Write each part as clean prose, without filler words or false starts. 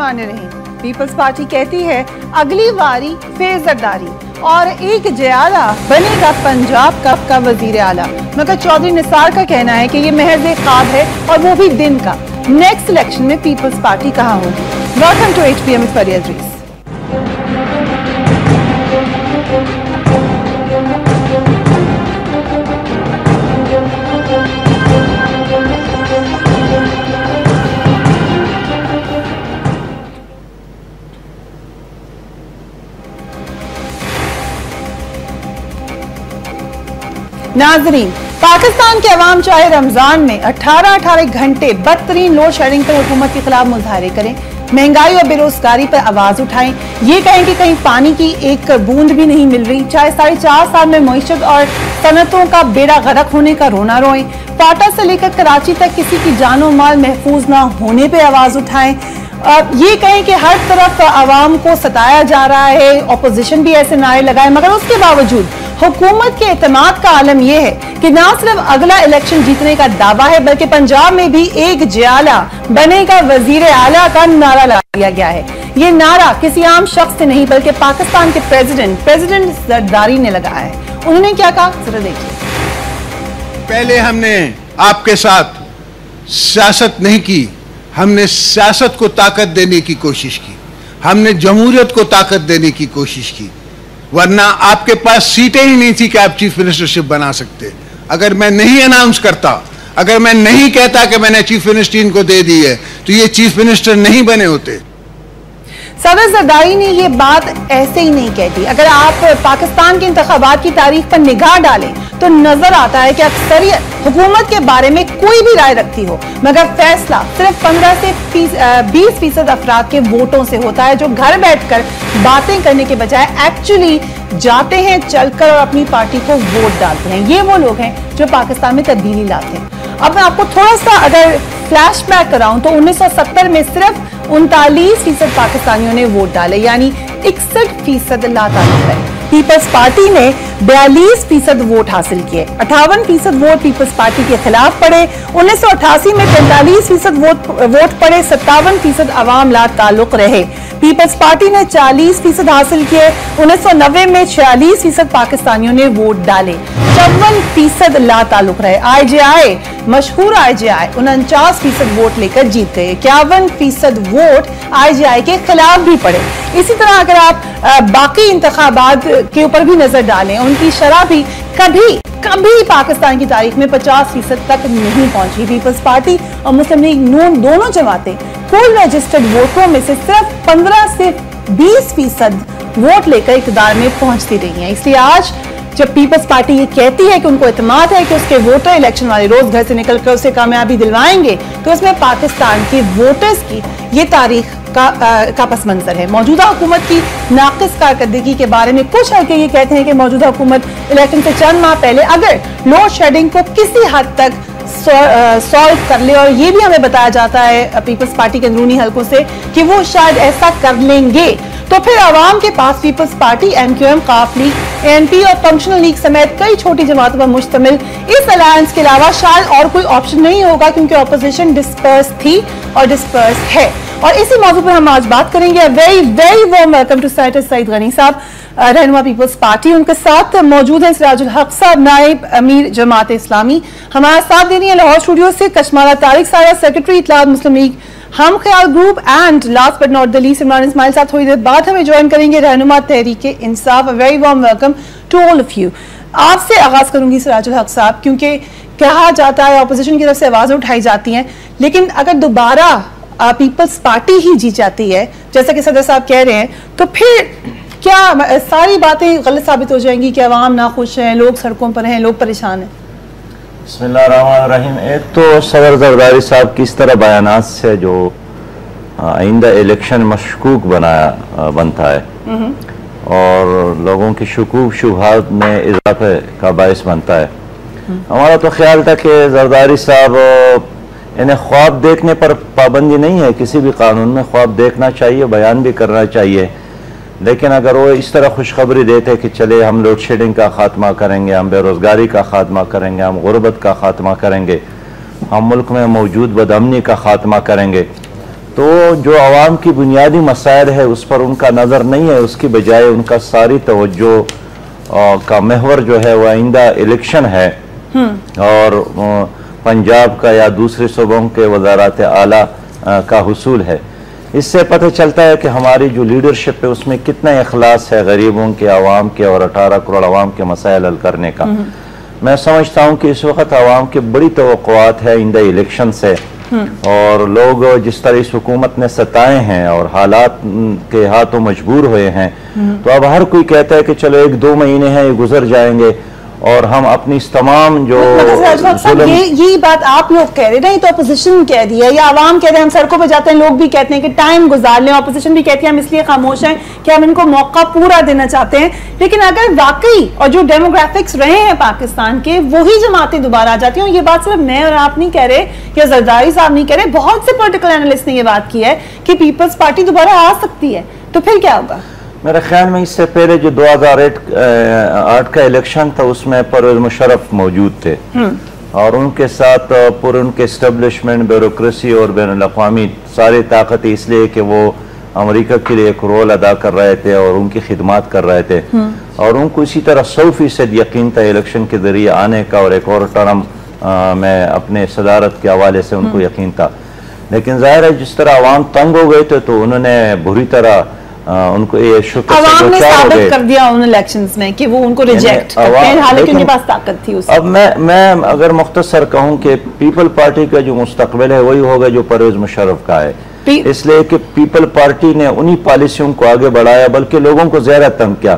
माने रही। Peoples party कहती है अगली बारी फिर जरदारी और एक जयाला बनेगा पंजाब का वजीर आला। मगर चौधरी निसार का कहना है कि ये महज एक ख्वाब है और वो भी दिन का। नेक्स्ट इलेक्शन में पीपल्स पार्टी कहां होगी? Welcome to HPM with Faria Idris। नाजरीन, पाकिस्तान के अवाम चाहे रमजान में 18-18 घंटे बदतरीन लोड शेडिंग पर हुकूमत के खिलाफ मुजाहरे करें, महंगाई और बेरोजगारी पर आवाज उठाएं, ये कहें कि कहीं पानी की एक बूंद भी नहीं मिल रही, चाहे 4.5 साल में मईशत और सनतों का बेड़ा गर्क होने का रोना रोएं, फाटा से लेकर कराची तक किसी की जानो माल महफूज ना होने पर आवाज उठाएं, ये कहें कि हर तरफ आवाम को सताया जा रहा है, ऑपोजिशन भी ऐसे नारे लगाए, मगर उसके बावजूद हुकूमत के एतमाद का आलम यह है कि न सिर्फ अगला इलेक्शन जीतने का दावा है बल्कि पंजाब में भी एक जयाला बनेगा वजीर आला का नारा लगाया गया है। ये नारा किसी आम शख्स से नहीं बल्कि पाकिस्तान के प्रेसिडेंट जरदारी ने लगाया है। उन्होंने क्या कहा, जरा देखिए। पहले हमने आपके साथ सियासत नहीं की, हमने सियासत को ताकत देने की कोशिश की, हमने जमहूरियत को ताकत देने की कोशिश की, वरना आपके पास सीटें ही नहीं थी कि आप चीफ मिनिस्टरशिप बना सकते। अगर मैं नहीं अनाउंस करता, अगर मैं नहीं कहता कि मैंने चीफ मिनिस्टर इनको दे दी है, तो ये चीफ मिनिस्टर नहीं बने होते। सदर जरदारी ने ये बात ऐसे ही नहीं कहती। अगर आप पाकिस्तान के इंतखाबात की तारीख पर निगाह डालें तो नजर आता है कि अक्सरियत हुकूमत के बारे में कोई भी राय रखती हो, मगर फैसला सिर्फ 15 से 20% अफराद के वोटों से होता है, जो घर बैठकर बातें करने के बजाय एक्चुअली जाते हैं चलकर और अपनी पार्टी को वोट डालते हैं। ये वो लोग हैं जो पाकिस्तान में तब्दीली लाते हैं। अब मैं आपको थोड़ा सा अगर फ्लैशबैक कराऊं तो 1970 में सिर्फ 39% पाकिस्तानियों ने वोट डाले, यानी 61% लाताल्लुक है। पीपल्स पार्टी ने 42% वोट हासिल किए, 58% वोट पीपल्स पार्टी के खिलाफ पड़े। 1988 में 45% वोट पड़े, 57% अवाम ला ताल्लुक रहे। पीपल्स पार्टी ने 40% हासिल किए। 1990 में 46% पाकिस्तानियों ने वोट डाले, 54% ला ताल्लुक रहे। IJI, मशहूर IJI 49% वोट लेकर जीत गए, 51% वोट IJI के खिलाफ भी पड़े। इसी तरह अगर आप बाकी इंतखाबात के ऊपर भी नजर डालें, उनकी शरह भी कभी पाकिस्तान की तारीख में 50% तक नहीं पहुंची। पीपल्स पार्टी और मुस्लिम लीग नून दोनों जमातें कुल रजिस्टर्ड वोटों में से सिर्फ 15 से 20% वोट लेकर इक़्तिदार में पहुंचती रही हैं। इसलिए आज जब पीपल्स पार्टी ये कहती है कि उनको एतमाद है कि उसके वोटर इलेक्शन वाले रोज घर से निकलकर उसे कामयाबी दिलवाएंगे, तो उसमें पाकिस्तान के वोटर्स की ये तारीख का पस मंजर है। मौजूदा हुकूमत की नाकिस कारकर्दगी के बारे में कुछ हल्के ये कहते हैं कि मौजूदा हुकूमत इलेक्शन से चंद माह पहले अगर लोड शेडिंग को किसी हद तक सॉल्व कर ले, और ये भी हमें बताया जाता है पीपल्स पार्टी के अंदरूनी हलकों से कि वो शायद ऐसा कर लेंगे, तो फिर आवाम के पास पीपल्स पार्टी, MQM, काफ लीग, ANP और फंक्शनल लीग समेत कई छोटी जमातों पर मुश्तमिल इस अलायंस के अलावा शायद और कोई ऑप्शन नहीं होगा, क्योंकि ऑपोजिशन डिस्पर्स थी और डिस्पर्स है। और इसी मौजू पर हम आज बात करेंगे। Very very warm welcome to senator Saeed Ghani साहब, रहनुमा पीपल्स पार्टी। उनके साथ मौजूद हैं सिराजुल हक साहब, नायब अमीर जमात इस्लामी। हमारा साथ दे रही है लाहौर स्टूडियो से कशमारा तारिक सारा, सेक्रेटरी इत्तलात मुस्लिम लीग हम ख्याल group, and last but not the least Imran Ismail साहब थोड़ी देर बाद हमें ज्वाइन करेंगे, रहनुमा Tehreek Insaf. Very warm welcome to all of you. आपसे आगाज करूंगी सिराजुल हक साहब, क्योंकि कहा जाता है अपोजिशन की तरफ से आवाजें उठाई जाती हैं, लेकिन अगर दोबारा पीपल्स पार्टी ही जीत जाती है जैसा कि सदर साहब कह रहे हैं, तो फिर क्या सारी बातें गलत साबित हो जाएंगी कि अवाम नाखुश हैं, लोग सड़कों पर हैं, लोग परेशान हैं? बिस्मिल्लाहिर्रहमानिर्रहीम। एक तो सदर जरदारी साहब की इस तरह बयानात से जो आइंदा इलेक्शन मशकूक बनता है और लोगों की शुकूक शुबहात में इजाफे का बायस बनता है। हमारा तो ख्याल था कि जरदारी साहब इन्हें ख्वाब देखने पर पाबंदी नहीं है, किसी भी कानून में ख्वाब देखना चाहिए, बयान भी करना चाहिए, लेकिन अगर वो इस तरह खुशखबरी देते कि चले हम लोड शेडिंग का खात्मा करेंगे, हम बेरोज़गारी का खात्मा करेंगे, हम गुर्बत का खात्मा करेंगे, हम मुल्क में मौजूद बदअमनी का खात्मा करेंगे, तो जो आवाम की बुनियादी मसाइल है उस पर उनका नज़र नहीं है, उसकी बजाय उनका सारी तवज्जो का महवर जो है वह आइंदा इलेक्शन है और पंजाब का या दूसरे सूबों के वज़ारात आला का हुसूल है। इससे पता चलता है कि हमारी जो लीडरशिप है उसमें कितना इखलास है गरीबों के, आवाम के और 18 करोड़ आवाम के मसाइल हल करने का। मैं समझता हूँ कि इस वक्त आवाम की बड़ी तवक्कुआत है आइंदा इलेक्शन से, और लोग जिस तरह इस हुकूमत ने सताए हैं और हालात के हाथों मजबूर हुए हैं, तो अब हर कोई कहता है कि चलो 1-2 महीने हैं ये गुजर जाएंगे और हम अपनी इस तमाम जो यही बात आप लोग कह रहे हैं, तो अपोजिशन कह रही है या आवाम कह रहे हैं, हम सड़कों पे जाते हैं, लोग भी कहते हैं कि टाइम गुजार लें, अपोजिशन भी कहती है हम इसलिए खामोश हैं कि हम इनको मौका पूरा देना चाहते हैं। लेकिन अगर वाकई और जो डेमोग्राफिक्स रहे हैं पाकिस्तान के वही जमातें दोबारा आ जाती हैं, और ये बात सिर्फ मैं और आप नहीं कह रहे या जरदारी साहब नहीं कह रहे, बहुत से पॉलिटिकल एनालिस्ट ने ये बात की है कि पीपल्स पार्टी दोबारा आ सकती है, तो फिर क्या होगा? मेरे ख्याल में इससे पहले जो 2008 का इलेक्शन था उसमें परवेज मुशर्रफ मौजूद थे और उनके साथ पूरे उनके इस्टेब्लिशमेंट, ब्यूरोक्रेसी और बैनुल-अक़वामी सारी ताकत इसलिए कि वो अमेरिका के लिए एक रोल अदा कर रहे थे और उनकी खिदमत कर रहे थे और उनको इसी तरह 100% यकीन था इलेक्शन के जरिए आने का और एक और टर्म में अपने सदारत के हवाले से उनको यकीन था। लेकिन जाहिर है जिस तरह आवाम तंग हो गए थे तो उन्होंने बुरी तरह उनको ये आवाम ने साबित कर दिया उन इलेक्शंस में कि वो उनको रिजेक्ट करते हैं, हालांकि उनके पास ताकत थी उसमें। अब मैं अगर मुख्तसर कहूं कि पीपल पार्टी का जो मुस्तकबिल है वही होगा जो परवेज मुशर्रफ का है, इसलिए कि पीपल पार्टी ने उन्हीं पॉलिसियों को आगे बढ़ाया बल्कि लोगों को ज्यादा तंग किया।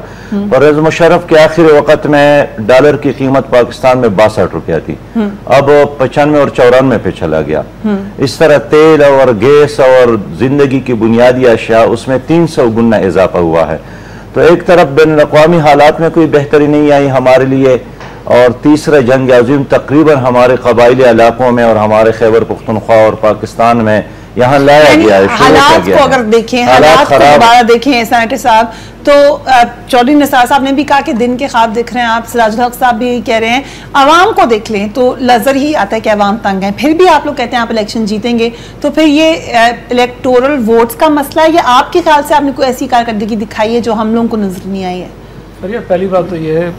परवेज मुशर्रफ के आखिरी वक्त में डॉलर की कीमत पाकिस्तान में 62 रुपया थी, अब 95 और 94 पे चला गया। इस तरह तेल और गैस और जिंदगी की बुनियादी अशिया उसमें 300 गुना इजाफा हुआ है। तो एक तरफ बैनुल-अक़वामी हालात में कोई बेहतरी नहीं आई हमारे लिए, और तीसरा जंग अज़ीम तकरीबन हमारे कबाइली इलाकों में और हमारे खैबर पख्तूनख्वा और पाकिस्तान में यहाँ लाया गया है। हालात को अगर देखें, हालात को दोबारा देखें सेनेटर साहब, तो चौधरी निसार साहब ने भी कहा कि दिन के ख्वाब दिख रहे हैं, आप सिराजुल हक साहब भी कह रहे हैं, आवाम को देख लें तो नजर ही आता है कि आवाम तंग है। फिर भी आप लोग कहते हैं आप इलेक्शन जीतेंगे, तो फिर ये इलेक्टोरल वोट्स का मसला है या आपके ख्याल से आपने कोई ऐसी कारकर्दगी दिखाई है जो हम लोगों को नजर नहीं आई है? पहली बात तो ये है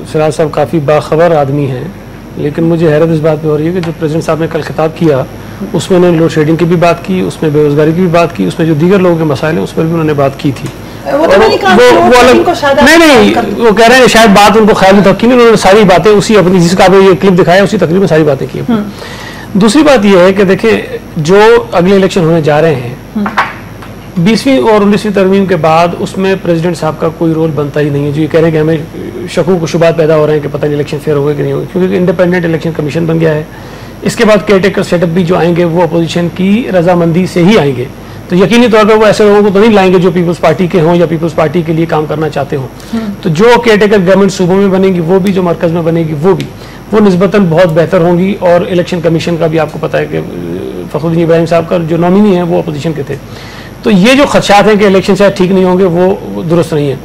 सिराज साहब काफ़ी बाखबर आदमी हैं, लेकिन मुझे हैरत इस बात पे हो रही है कि जो प्रेसिडेंट साहब ने कल खिताब किया उसमें उन्होंने लोड शेडिंग की भी बात की, उसमें बेरोजगारी की भी बात की, उसमें जो दीगर लोगों के मसाइल हैं उस पर भी उन्होंने बात की थी। वो अलग नहीं वो कह रहे हैं शायद बात उनको ख्याल में था कि उन्होंने सारी बातें उसी अपनी जिसका ये क्लिप दिखाया उसी तकरीबन सारी बातें की। दूसरी बात यह है कि देखिए जो अगले इलेक्शन होने जा रहे हैं 20वीं और 19वीं तरमीम के बाद उसमें प्रेसिडेंट साहब का कोई रोल बनता ही नहीं है। जो ये कह रहे हैं कि हमें शकूक व शुबात पैदा हो रहे हैं कि पता नहीं इलेक्शन फेयर होगा कि नहीं होगा, क्योंकि इंडिपेंडेंट इलेक्शन कमीशन बन गया है। इसके बाद केयरटेकर सेटअप भी जो आएंगे वो अपोजिशन की रजामंदी से ही आएंगे, तो यकीनी तौर पर वो ऐसे लोगों को तो नहीं लाएंगे जो पीपल्स पार्टी के हों या पीपल्स पार्टी के लिए काम करना चाहते हों। तो जो केयरटेकर गवर्नमेंट सूबों में बनेगी वो भी, जो मरकज में बनेगी वो निस्बतन बहुत बेहतर होंगी। और इलेक्शन कमीशन का भी आपको पता है कि फखरुद्दीन इब्राहिम साहब का जो नॉमिनी है वो अपोजिशन के थे, तो ये जो खदशात हैं कि इलेक्शन शायद ठीक नहीं होंगे वो दुरुस्त नहीं है।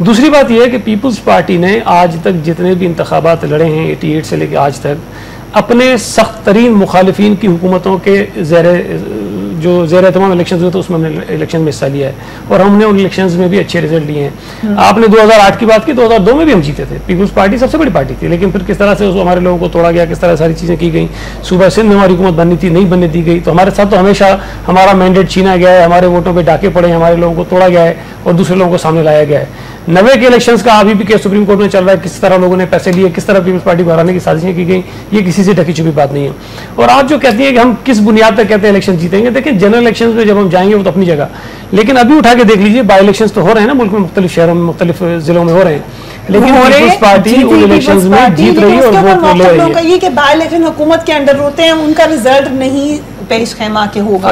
दूसरी बात यह है कि पीपल्स पार्टी ने आज तक जितने भी इंतखाबात लड़े हैं 88 से लेकर आज तक अपने सख्त तरीन मुखालिफिन की हुकूमतों के जो ज़ेर तमाम इलेक्शन हुए थे उसमें हमने इलेक्शन में हिस्सा लिया है और हमने उन इलेक्शन में भी अच्छे रिजल्ट लिए हैं। आपने 2008 की बात की, 2002 में भी हम जीते थे। पीपल्स पार्टी सबसे बड़ी पार्टी थी, लेकिन फिर किस तरह से हमारे लोगों को तोड़ा गया, किस तरह सारी चीज़ें की गई। सूबा सिंध में हमारी हुकूमत बननी थी, नहीं बनने दी गई, तो हमारे साथ तो हमेशा हमारा मैंडेट छीना गया है, हमारे वोटों पर डाके पड़े, हमारे लोगों को तोड़ा गया है और दूसरे लोगों को सामने लाया गया है। 90 के इलेक्शंस का अभी भी केस सुप्रीम कोर्ट में चल रहा है, किस तरह लोगों ने पैसे लिए, किस तरह पीपल्स पार्टी को हराने की साजिशें की गई, ये किसी से ढकी छुपी बात नहीं है। और आप जो कहती है कि हम किस बुनियाद पर कहते हैं इलेक्शन जीतेंगे, देखिए जनरल इलेक्शन में जब हम जाएंगे वो तो अपनी जगह, लेकिन अभी उठा के देख लीजिए बाई इलेक्शन तो हो रहे हैं ना, मुल्क में मुख्तलिफ शहरों में मुख्तलिफ जिलों में हो रहे हैं, लेकिन पीपल्स पार्टी उन इलेक्शंस में जीत रही है और वोट ले रही है। ये कि बाई इलेक्शन हुकूमत के अंडर होते हैं, उनका रिजल्ट नहीं पेश खैमा के होगा,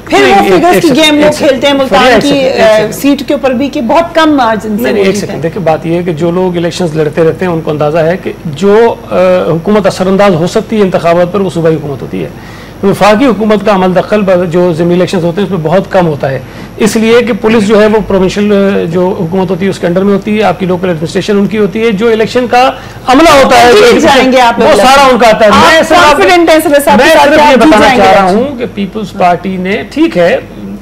फिर वो फिगर्स की गेम लोग खेलते हैं मुल्तान की सीट के ऊपर भी कि बहुत कम मार्जिन से। एक सेकंड देखिए, बात ये है कि जो लोग इलेक्शंस लड़ते रहते हैं उनको अंदाजा है कि जो हुकूमत असरअंदाज हो सकती है इंतखाबात पर वो सूबाई हुकूमत होती है, वफाकी हुकूमत का अमल दखल जो ज़िमनी इलेक्शन होते हैं उसमें बहुत कम होता है, इसलिए कि पुलिस जो है वो प्रोविंशियल जो हुकूमत होती है उसके अंडर में होती है, आपकी लोकल एडमिनिस्ट्रेशन उनकी होती है, जो इलेक्शन का अमला होता है वो सारा उनका आता है। मैं सिर्फ ये बताना चाह रहा हूँ कि पीपल्स पार्टी ने, ठीक है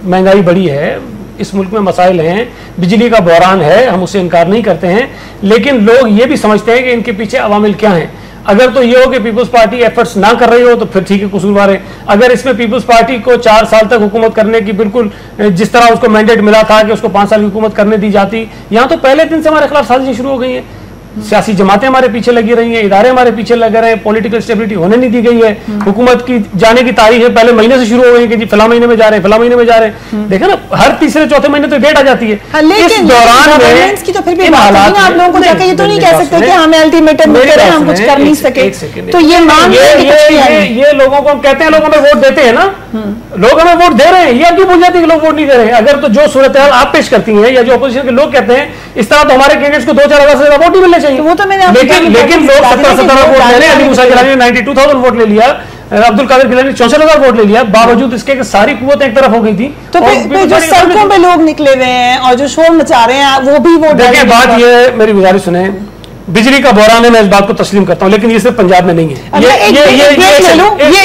महंगाई बढ़ी है, इस मुल्क में मसाइल हैं, बिजली का बहरान है, हम उससे इनकार नहीं करते हैं, लेकिन लोग ये भी समझते हैं कि इनके पीछे अवामिल क्या हैं। अगर तो ये हो कि पीपल्स पार्टी एफर्ट्स ना कर रही हो तो फिर ठीक है, कसूरवार है। अगर इसमें पीपल्स पार्टी को 4 साल तक हुकूमत करने की बिल्कुल जिस तरह उसको मैंडेट मिला था कि उसको 5 साल की हुकूमत करने दी जाती, यहाँ तो पहले दिन से हमारे खिलाफ साजिशें शुरू हो गई हैं, सियासी जमातें हमारे पीछे लगी रही हैं, इदारे हमारे पीछे लगे रहे हैं, पॉलिटिकल स्टेबिलिटी होने नहीं दी गई है, हुकूमत की जाने की तारीख है पहले महीने से शुरू हो गई कि जी फला महीने में जा रहे हैं, फला महीने में जा रहे हैं। देखा ना, हर तीसरे चौथे महीने तो डेट आ जाती है। इस दौरान में की तो फिर भी आप लोगों को जाकर ये तो नहीं कह सकते कि हमें अल्टीमेटम मिल रहे हैं, हम कुछ कर नहीं सके। तो ये लोगों को कहते हैं, लोग हमें वोट देते हैं ना, लोग हमें वोट दे रहे हैं, ये क्यों भूल जाती है कि लोग वोट नहीं दे रहे हैं। अगर तो जो सूरत हाल आप पेश करती हैं या जो अपोजिशन के लोग कहते हैं, इस तरह तो हमारे कैंडिडेट्स को 2-4 हज़ार से ज्यादा वोट ही मिलने चाहिए। वो तो मैंने लेकिन लोग 17 वोट ले रहे हैं। अली मूसा गिलानी ने 92,000 वोट ले लिया, अब्दुल कादिर गिलानी ने 64,000 वोट ले लिया, बावजूद इसके कि सारी कुव्वत एक तरफ हो गई थी। तो फिर जो सड़कों पे लोग निकले हुए हैं और जो शोर मचा रहे हैं वो भी वोट। देखिए बात ये, मेरी गुजारिश सुने, बिजली का बहरान है, मैं इस बात को तस्लीम करता हूं, लेकिन ये सिर्फ पंजाब में नहीं है।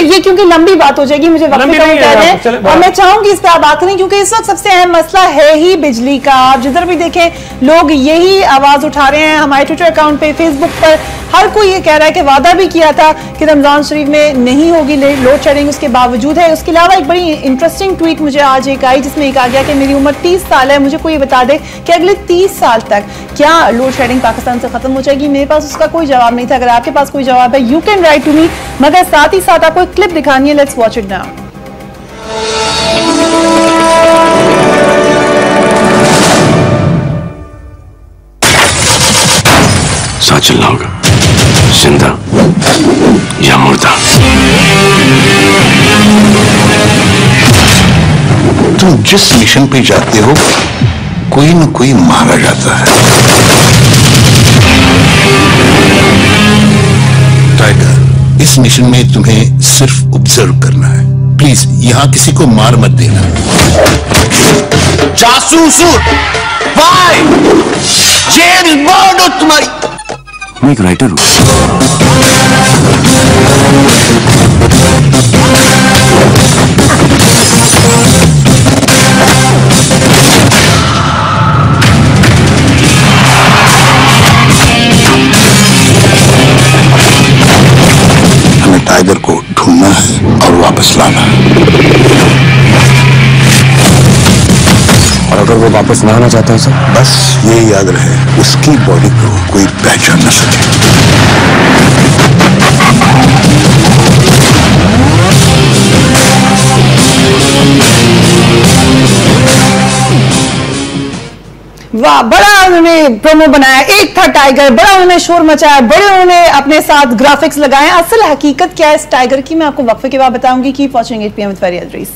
ये क्योंकि लंबी बात हो जाएगी, मुझे वक्त कम कह रहे हैं और मैं चाहूंगी इस पे आप बात करें, क्योंकि इस वक्त सबसे अहम मसला है ही बिजली का। आप जिधर भी देखें लोग यही आवाज उठा रहे हैं। हमारे ट्विटर अकाउंट पे, फेसबुक पर हर कोई ये कह रहा है कि वादा भी किया था कि रमजान शरीफ में नहीं होगी लोड शेडिंग, उसके बावजूद है। उसके अलावा एक बड़ी इंटरेस्टिंग ट्वीट मुझे आज एक आई जिसमें कहा गया कि मेरी उम्र 30 साल है, मुझे कोई बता दे कि अगले 30 साल तक क्या लोड शेडिंग पाकिस्तान से खत्म हो जाएगी। मेरे पास उसका कोई जवाब नहीं था। अगर आपके पास कोई जवाब है, you can write to me, मगर साथ ही साथ आपको एक क्लिप दिखानी है। Let's watch it now. साथ चलना होगा, जिंदा या मुर्दा। तुम जिस मिशन पे जाते हो कोई न कोई मारा जाता है। टाइगर, इस मिशन में तुम्हें सिर्फ ऑब्जर्व करना है। प्लीज यहां किसी को मार मत देना। जासूस भाई, जेल बोर्ड हो तुम्हारी। मैं एक राइटर हूं। हमें टाइगर को ढूंढना है और वापस लाना है। और अगर वो वापस ना आना चाहता है सर? बस ये याद रहे, उसकी बॉडी को कोई पहचान न सके। वाह, बड़ा उन्होंने प्रोमो बनाया। एक था टाइगर, बड़ा उन्होंने शोर मचाया, बड़े उन्होंने अपने साथ ग्राफिक्स लगाए। असल हकीकत क्या है इस टाइगर की, मैं आपको वक्फे के बाद बताऊंगी। Keep watching 8 PM with Faria Idris.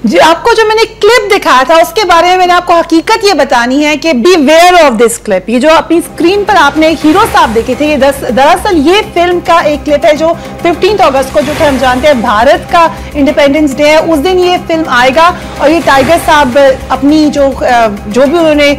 जी, आपको जो मैंने क्लिप दिखाया था उसके बारे में मैंने आपको हकीकत ये बतानी है कि beware of this clip. ये जो अपनी स्क्रीन पर आपने हीरो साहब देखे थे, ये दरअसल ये फिल्म का एक क्लिप है जो 15 अगस्त को, जो कि हम जानते हैं भारत का इंडिपेंडेंस डे है, उस दिन ये फिल्म आएगा। और ये टाइगर साहब अपनी जो भी उन्होंने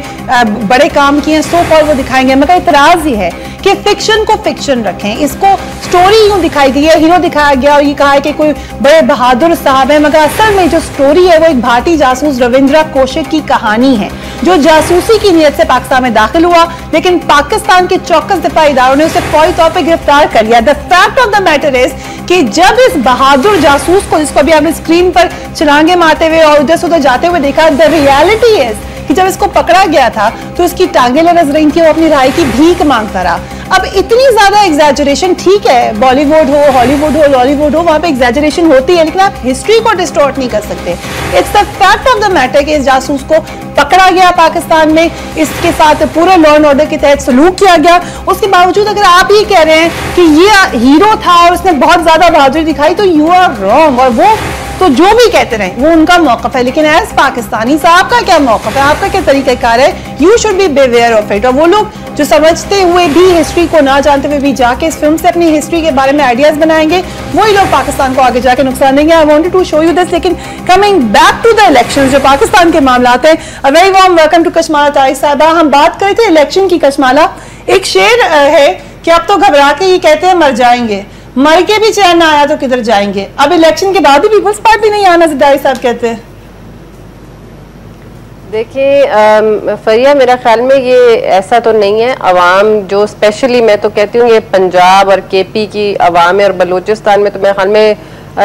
बड़े काम किए हैं सो कॉल वो दिखाएंगे। मगर इतराज ये है कि फिक्शन को फिक्शन रखें, इसको स्टोरी यूं दिखाई दी है, हीरो दिखाया गया और ये कहा है कि कोई बड़े बहादुर साहब है, मगर असल में जो स्टोरी है वो एक भारतीय जासूस रविंद्र कौशिक की कहानी है, जो जासूसी की नीयत से पाकिस्तान में दाखिल हुआ, लेकिन पाकिस्तान के चौकस दिफाई इदारों ने उसे फौरी तौर पर गिरफ्तार कर लिया। The fact of the matter is कि जब इस बहादुर जासूस को, जिसको अभी आपने स्क्रीन पर छलांगे मारते हुए और उधर से उधर जाते हुए देखा, द रियलिटी इज कि जब इसको पकड़ा गया था तो इसकी टांगें लरज रही थी, वो अपनी रिहाई की भीख मांगता रहा। अब इतनी ज्यादा एग्जैजरेशन, ठीक है बॉलीवुड हो, हॉलीवुड हो, लॉलीवुड हो, वहां पे एग्जैजरेशन होती है, लेकिन आप हिस्ट्री को डिस्टॉर्ट नहीं कर सकते। It's the fact of the matter कि इस जासूस को पकड़ा गया पाकिस्तान में, इसके साथ पूरे लॉ एंड ऑर्डर के तहत सलूक किया गया, उसके बावजूद अगर आप ये कह रहे हैं कि ये हीरो था और उसने बहुत ज्यादा बहादुरी दिखाई, तो यू आर रॉन्ग। और वो तो जो भी कहते रहे वो उनका मौकफ है, लेकिन एज पाकिस्तानी साहब का क्या मौकफ है, आपका क्या तरीक़ाकार है? You should be beware of it. और वो लोग जो समझते हुए भी, हिस्ट्री को ना जानते हुए भी जाके इस फिल्म से अपनी हिस्ट्री के बारे में आइडियाज बनाएंगे, वही लोग पाकिस्तान को आगे जाके नुकसान देंगे। I wanted to show you this. लेकिन coming back to the elections, जो पाकिस्तान के मामलात हैं, a very warm welcome to Kashmala Tariq साहबा। हम बात कर रहे थे इलेक्शन की। कशमाला, एक शेर है कि अब तो घबरा के ही कहते हैं मर जाएंगे, मर के भी चैन ना आया तो किधर जाएंगे। अब इलेक्शन के बाद भी पीपल्स पार्टी नहीं आना, जरदारी साहब कहते हैं। देखिए फरिया, मेरा ख्याल में ये ऐसा तो नहीं है। अवाम जो स्पेशली मैं तो कहती हूँ ये पंजाब और केपी की अवाम है, और बलूचिस्तान में तो मेरे ख्याल में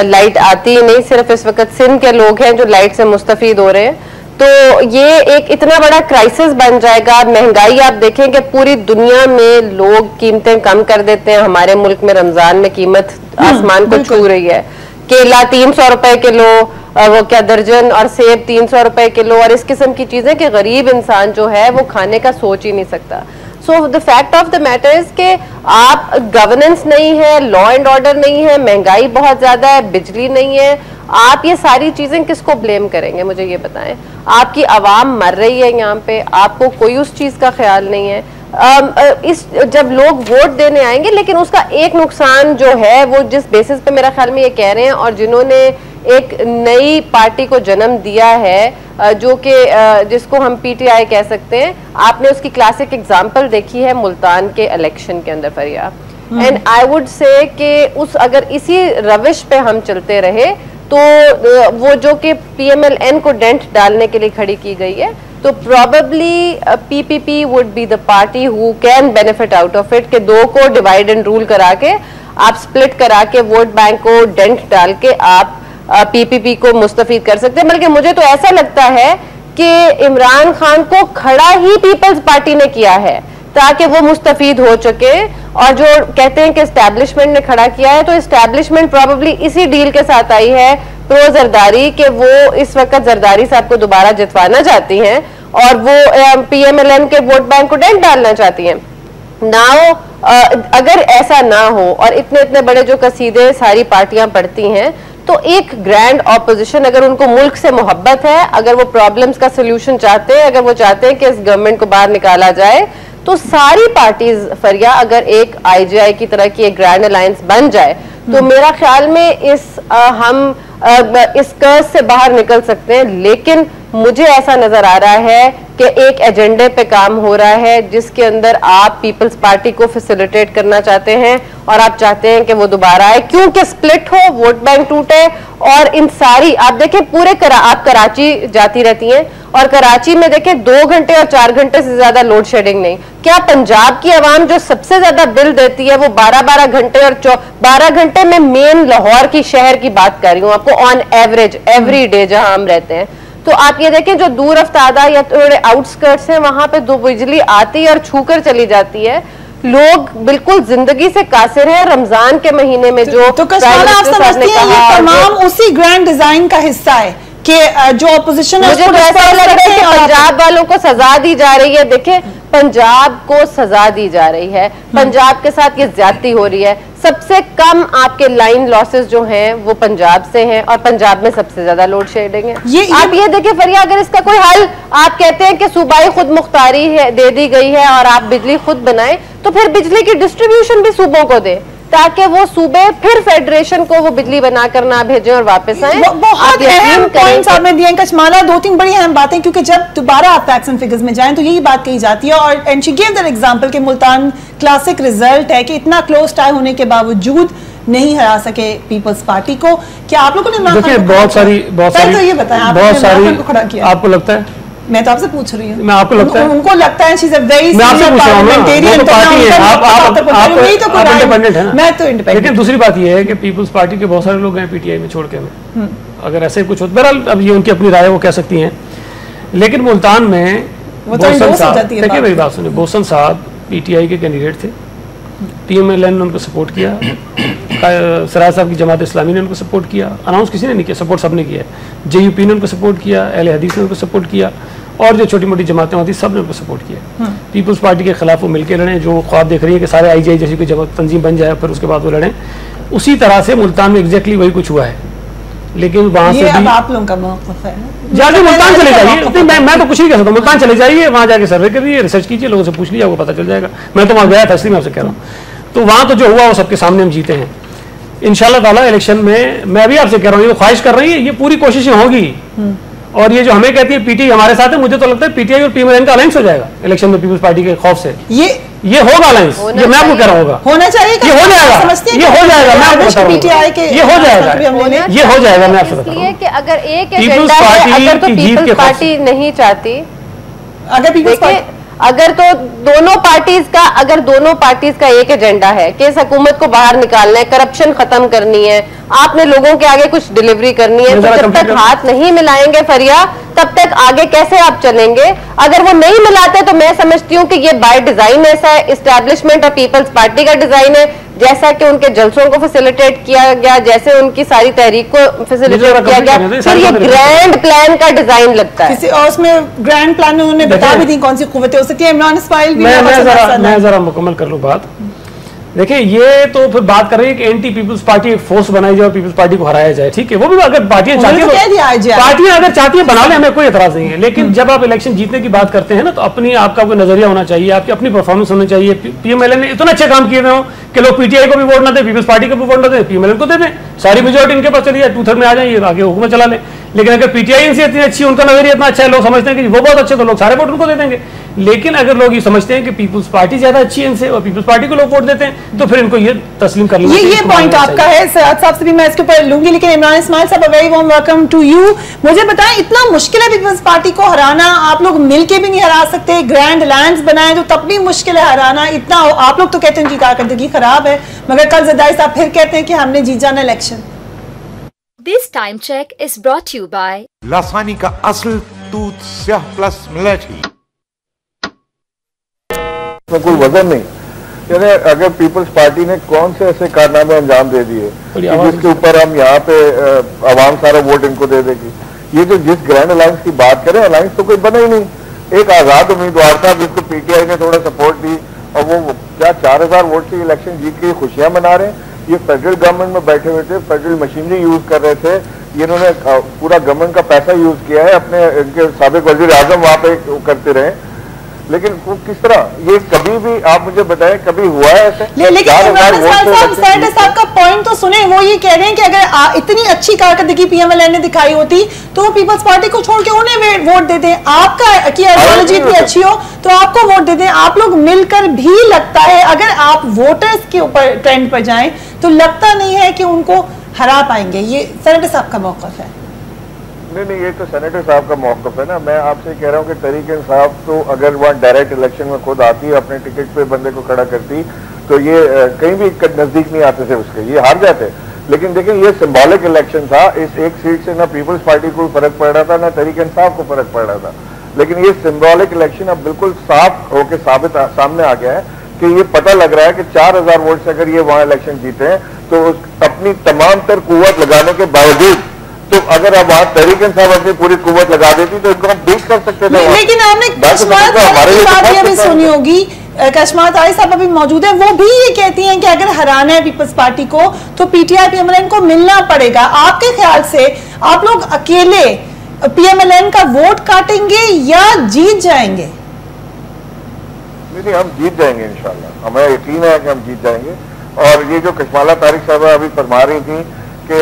लाइट आती ही नहीं, सिर्फ इस वक्त सिंध के लोग हैं जो लाइट से मुस्तफीद हो रहे हैं। तो ये एक इतना बड़ा क्राइसिस बन जाएगा। महंगाई आप देखें कि पूरी दुनिया में लोग कीमतें कम कर देते हैं, हमारे मुल्क में रमजान में कीमत आसमान को छू रही है। केला 300 रुपए किलो, वो क्या दर्जन, और सेब 300 रुपए किलो, और इस किस्म की चीजें कि गरीब इंसान जो है वो खाने का सोच ही नहीं सकता। So the fact of the matter is कि आप गवर्नेंस नहीं है, लॉ एंड ऑर्डर नहीं है, महंगाई बहुत ज्यादा है, बिजली नहीं है, आप ये सारी चीजें किसको ब्लेम करेंगे? मुझे ये बताएं। आपकी आवाम मर रही है यहाँ पे, आपको कोई उस चीज का ख्याल नहीं है। इस जब लोग वोट देने आएंगे, लेकिन उसका एक नुकसान जो है वो जिस बेसिस पे मेरा ख्याल में ये कह रहे हैं, और जिन्होंने एक नई पार्टी को जन्म दिया है जो कि जिसको हम पीटीआई कह सकते हैं, आपने उसकी क्लासिक एग्जांपल देखी है मुल्तान के इलेक्शन के अंदर फरिया। एंड आई वुड से कि उस अगर इसी रविश पे हम चलते रहे तो वो जो कि पीएमएलएन को डेंट डालने के लिए खड़ी की गई है, तो probably PPP would be the party who can benefit out of it, के दो को डिवाइड एंड रूल करा के आप स्प्लिट करा के वोट बैंक को डेंट डाल के आप पीपीपी को मुस्तफीद कर सकते हैं। बल्कि मुझे तो ऐसा लगता है कि इमरान खान को खड़ा ही पीपल्स पार्टी ने किया है ताकि वो मुस्तफीद हो चुके, और जो कहते हैं कि एस्टैब्लिशमेंट ने खड़ा किया है, तो एस्टैब्लिशमेंट प्रोबेबली इसी डील के साथ आई है प्रो जरदारी के वो इस वक्त जरदारी साहब को दोबारा जितवाना चाहती हैं और वो पीएमएलएन के वोट बैंक को डेंट डालना चाहती हैं। नाउ अगर ऐसा ना हो और इतने इतने बड़े जो कसीदे सारी पार्टियां पढ़ती हैं, तो एक ग्रैंड ऑपोजिशन, अगर उनको मुल्क से मोहब्बत है, अगर वो प्रॉब्लम्स का सोल्यूशन चाहते हैं, अगर वो चाहते हैं कि इस गवर्नमेंट को बाहर निकाला जाए, तो सारी पार्टीज फरिया अगर एक आईजीआई की तरह की एक ग्रैंड अलायंस बन जाए, तो मेरा ख्याल में हम इस कर्ज से बाहर निकल सकते हैं। लेकिन मुझे ऐसा नजर आ रहा है कि एक एजेंडे पे काम हो रहा है जिसके अंदर आप पीपल्स पार्टी को फैसिलिटेट करना चाहते हैं और आप चाहते हैं कि वो दोबारा आए, क्योंकि स्प्लिट हो, वोट बैंक टूटे। और इन सारी आप देखें पूरे आप कराची जाती रहती हैं और कराची में देखें 2 घंटे और 4 घंटे से ज्यादा लोड शेडिंग नहीं। क्या पंजाब की आवाम जो सबसे ज्यादा बिल देती है वो 12-12 घंटे और 12 घंटे में मेन लाहौर की शहर की बात कर रही हूँ आपको, ऑन एवरेज एवरी डे जहां हम रहते हैं। तो आप ये देखें जो दूर अफ्तादा या थोड़े आउटस्कर्ट्स हैं वहां पे दो बिजली आती है और छूकर चली जाती है, लोग बिल्कुल जिंदगी से कासिर हैं। रमजान के महीने में जो तो कशमाला आप समझती हैं ये तमाम उसी ग्रैंड डिजाइन का हिस्सा है कि जो ऑपोजिशन है, मुझे तो ऐसा लग रहा है कि पंजाब वालों को सजा दी जा रही है। देखिए पंजाब को सजा दी जा रही है, पंजाब के साथ ये ज्यादती हो रही है। सबसे कम आपके लाइन लॉसेस जो हैं वो पंजाब से हैं और पंजाब में सबसे ज्यादा लोड शेडिंग है। आप ये देखिए फरिया, अगर इसका कोई हल आप कहते हैं कि सूबाई खुद मुख्तारी है दे दी गई है और आप बिजली खुद बनाएं, तो फिर बिजली की डिस्ट्रीब्यूशन भी सूबों को दे ताकि वो सूबे फिर फेडरेशन को वो बिजली बनाकर ना भेजें और वापस आए। बहुत अहम पॉइंट्स आपने दिए कशमाला, 2-3 बड़ी अहम बातें, क्योंकि जब दोबारा आप फैक्ट्स एंड फिगर्स में जाएं तो यही बात कही जाती है। और and she give that example कि मुल्तान क्लासिक रिजल्ट है कि इतना क्लोज टाई होने के बावजूद नहीं हरा सके पीपल्स पार्टी को। क्या आप लोगों ने बहुत सारी तो ये बताएं खड़ा किया, आपको लगता है? मैं तो आपसे पूछ रही हूँ, मैं आपको लगता है उनको लगता है she is a very senior parliamentarian, तो इंडिपेंडेंट है ना, मैं तो इंडिपेंडेंट। लेकिन दूसरी बात ये है कि पीपल्स पार्टी के बहुत सारे लोग हैं पीटीआई में छोड़ के हमें, अगर ऐसे कुछ होता, बहरहाल अब ये उनकी अपनी राय है, वो कह सकती हैं। लेकिन मुल्तान में बोसन साहब, देखिए मेरी बात सुनिए, बोसन साहब पीटीआई के कैंडिडेट थे, PMLN ने उनको सपोर्ट किया, सराज साहब की जमात इस्लामी ने उनको सपोर्ट किया, अनाउंस किसी ने नहीं किया, सपोर्ट सबने किया है। JUP ने उनको सपोर्ट किया, अहले हदीस ने उनको सपोर्ट किया, और जो छोटी मोटी जमातें होती सब ने उनको सपोर्ट किया। पीपल्स पार्टी के खिलाफ वो मिलकर लड़े, जो ख्वाब देख रही है कि सारे IJ जैसी कोई जमात तंजीम बन जाए फिर उसके बाद वो लड़ें, उसी तरह से मुल्तान में एग्जैक्टली वही कुछ हुआ है। लेकिन वहां से अब आप लोगों का मौक़िफ़ है, जाके मुल्तान चले जाइए, मैं तो कुछ नहीं कह सकता, मुल्तान चले जाइए, वहां जाके सर्वे करिए, रिसर्च कीजिए, लोगों से पूछ लीजिए, आपको पता चल जाएगा। मैं तो वहां गया था, इसलिए मैं आपसे कह रहा हूँ। तो वहां तो जो हुआ वो सबके सामने हम जीते हैं इंशाल्लाह ताला। इलेक्शन में मैं भी आपसे कह रहा हूँ, ये तो ख्वाहिश कर रही है, ये पूरी कोशिशें होगी। और ये जो हमें कहती है PTI हमारे साथ है, मुझे तो लगता है PTI और PMLN का अलायंस हो जाएगा इलेक्शन में पीपल्स पार्टी के खौफ से। ये होगा अलायंस, ये मैं आपको कह रहा हूँ, होना चाहिए, ये हो जाएगा, ये हो जाएगा, मैं आपको बता रहा हूँ, ये हो जाएगा, ये हो जाएगा। मैं आपसे बता रहा हूँ कि अगर एक एजेंडा है, अगर तो पीपल्स पार्टी नहीं चाहती, अगर तो दोनों पार्टीज का एक एजेंडा है कि इस हुकूमत को बाहर निकालना है, करप्शन खत्म करनी है, आपने लोगों के आगे कुछ डिलीवरी करनी है, तो जब तक हाथ नहीं मिलाएंगे फरिया, तब तक आगे कैसे आप चलेंगे? अगर वो नहीं मिलाते तो मैं समझती हूँ कि ये बाय डिजाइन ऐसा है, इस्टेब्लिशमेंट ऑफ पीपल्स पार्टी का डिजाइन है, जैसा कि उनके जलसों को फैसिलिटेट किया गया, जैसे उनकी सारी तहरीक को फैसिलिटेट किया गया, फिर ये ग्रैंड प्लान का डिजाइन लगता है। और उसमें ग्रैंड प्लान में उन्होंने बता भी दी कौन सी कुव्वतें हो सकती है। इमरान इस्माइल भी मैं जरा मुकम्मल कर लूं बात। देखिए, ये तो फिर बात कर रही है कि एंटी पीपल्स पार्टी एक फोर्स बनाई जाए और पीपल्स पार्टी को हराया जाए, ठीक है, वो भी अगर पार्टियां चाहती है, पार्टियां अगर चाहती है बना ले, हमें कोई एतराज नहीं है। लेकिन जब आप इलेक्शन जीतने की बात करते हैं ना, तो अपनी आपका कोई नजरिया होना चाहिए, आपकी अपनी परफॉर्मेंस होनी चाहिए। PMLN ने इतना अच्छे काम किए हुए हो कि लोग PTI को भी वोट ना दे, पीपल्स पार्टी को भी वोट ना दे, PMLN को दे दें, सारी मेजोरिटी इनके पास चली जाए, 2/3 में आ जाए, ये आगे हुकूमत चला ले। लेकिन अगर PTI इनसे इतनी अच्छी, उनका नजरिया इतना अच्छा है, लोग समझते हैं कि वो बहुत अच्छे, तो लोग सारे वोट उनको दे देंगे। लेकिन अगर लोग ये समझते हैं कि पीपल्स पार्टी ज्यादा अच्छी है इनसे और पीपल्स पार्टी को लोग वोट देते हैं, तो फिर इनको ये तस्लीम कर लेना। ये पॉइंट आपका है, सराज साहब से भी मैं इसके ऊपर लूंगी, लेकिन इमरान इस्माइल साहब, very warm welcome to you. मुझे बताएं, इतना मुश्किल है पीपल्स पार्टी को हराना? आप लोग मिलके भी नहीं हरा सकते, ग्रैंड अलायंस बनाए तो तब भी मुश्किल है हराना। इतना आप लोग तो कहते हैं उनकी कारकर्दगी खराब है, मगर कल ज़रदारी साहब फिर कहते हैं कि हमने जीत जाना election. This time check is brought to you by लासानी का असल दूध स्याह प्लस मिलेट ही। कोई वजन नहीं, यानी अगर पीपल्स पार्टी ने कौन से ऐसे कारनामे अंजाम दे दिए जिसके ऊपर हम यहाँ पे आवाम सारा वोट इनको दे देगी। ये जो जिस ग्रैंड अलायंस की बात करें, अलायंस तो कोई बना ही नहीं। एक आजाद उम्मीदवार था जिसको PTI ने थोड़ा सपोर्ट दी, और वो क्या 4000 वोट से इलेक्शन जीत के खुशियां मना रहे हैं। ये फेडरल गवर्नमेंट में बैठे हुए थे, फेडरल मशीनरी यूज कर रहे थे, ये इन्होंने पूरा गवर्नमेंट का पैसा यूज किया है, अपने इनके साबिक वजीर आजम वहां पे करते रहे। लेकिन वो किस तरह, ये कभी भी आप मुझे बताएं कभी हुआ है ऐसे? लेकिन साहब का पॉइंट तो सुने, वो ये कह रहे हैं कि अगर इतनी अच्छी कारकर्दगी PMLN ने दिखाई होती तो वो पीपल्स पार्टी को छोड़ के उन्हें वोट दे दें। आपका की आइडियोलॉजी इतनी अच्छी हो तो आपको वोट दे दें। आप लोग मिलकर भी, लगता है अगर आप वोटर्स के ऊपर ट्रेंड पर जाएं तो लगता नहीं है कि उनको हरा पाएंगे। ये सेनेटर साहब का मौक़िफ़ है। नहीं, ये तो सेनेटर साहब का मौक़िफ़ है ना। मैं आपसे कह रहा हूँ कि तहरीक-ए-इंसाफ तो अगर वहाँ डायरेक्ट इलेक्शन में खुद आती, अपने टिकट पे बंदे को खड़ा करती, तो ये कहीं भी नजदीक नहीं आते थे उसके, ये हार जाते। लेकिन देखिए, ये सिंबॉलिक इलेक्शन था। इस एक सीट से ना पीपल्स पार्टी को फर्क पड़ रहा था, ना तहरीक-ए-इंसाफ को फर्क पड़ रहा था। लेकिन ये सिंबॉलिक इलेक्शन अब बिल्कुल साफ होकर सामने आ गया है कि ये पता लग रहा है कि 4000 वोट से अगर ये वहाँ इलेक्शन जीते हैं तो अपनी तमाम तर कुव्वत लगाने के बावजूद, तो अगर अब वहाँ तहरीक-ए-इंसाफ अपनी पूरी कुव्वत लगा देती तो इनको हम बीट कर सकते थे। लेकिन आपने कश्मात आरी अभी सुनी होगी, कश्मात आरी साहब अभी मौजूद है, वो भी ये कहती हैं कि अगर हराना है पीपल्स पार्टी को तो PTI PMLN को मिलना पड़ेगा। आपके ख्याल से आप लोग अकेले PMLN का वोट काटेंगे या जीत जाएंगे? नहीं, हम जीत जाएंगे इंशाल्लाह, हमें यकीन है कि हम जीत जाएंगे। और ये जो कश्माला तारिक साहब अभी फरमा रही थी कि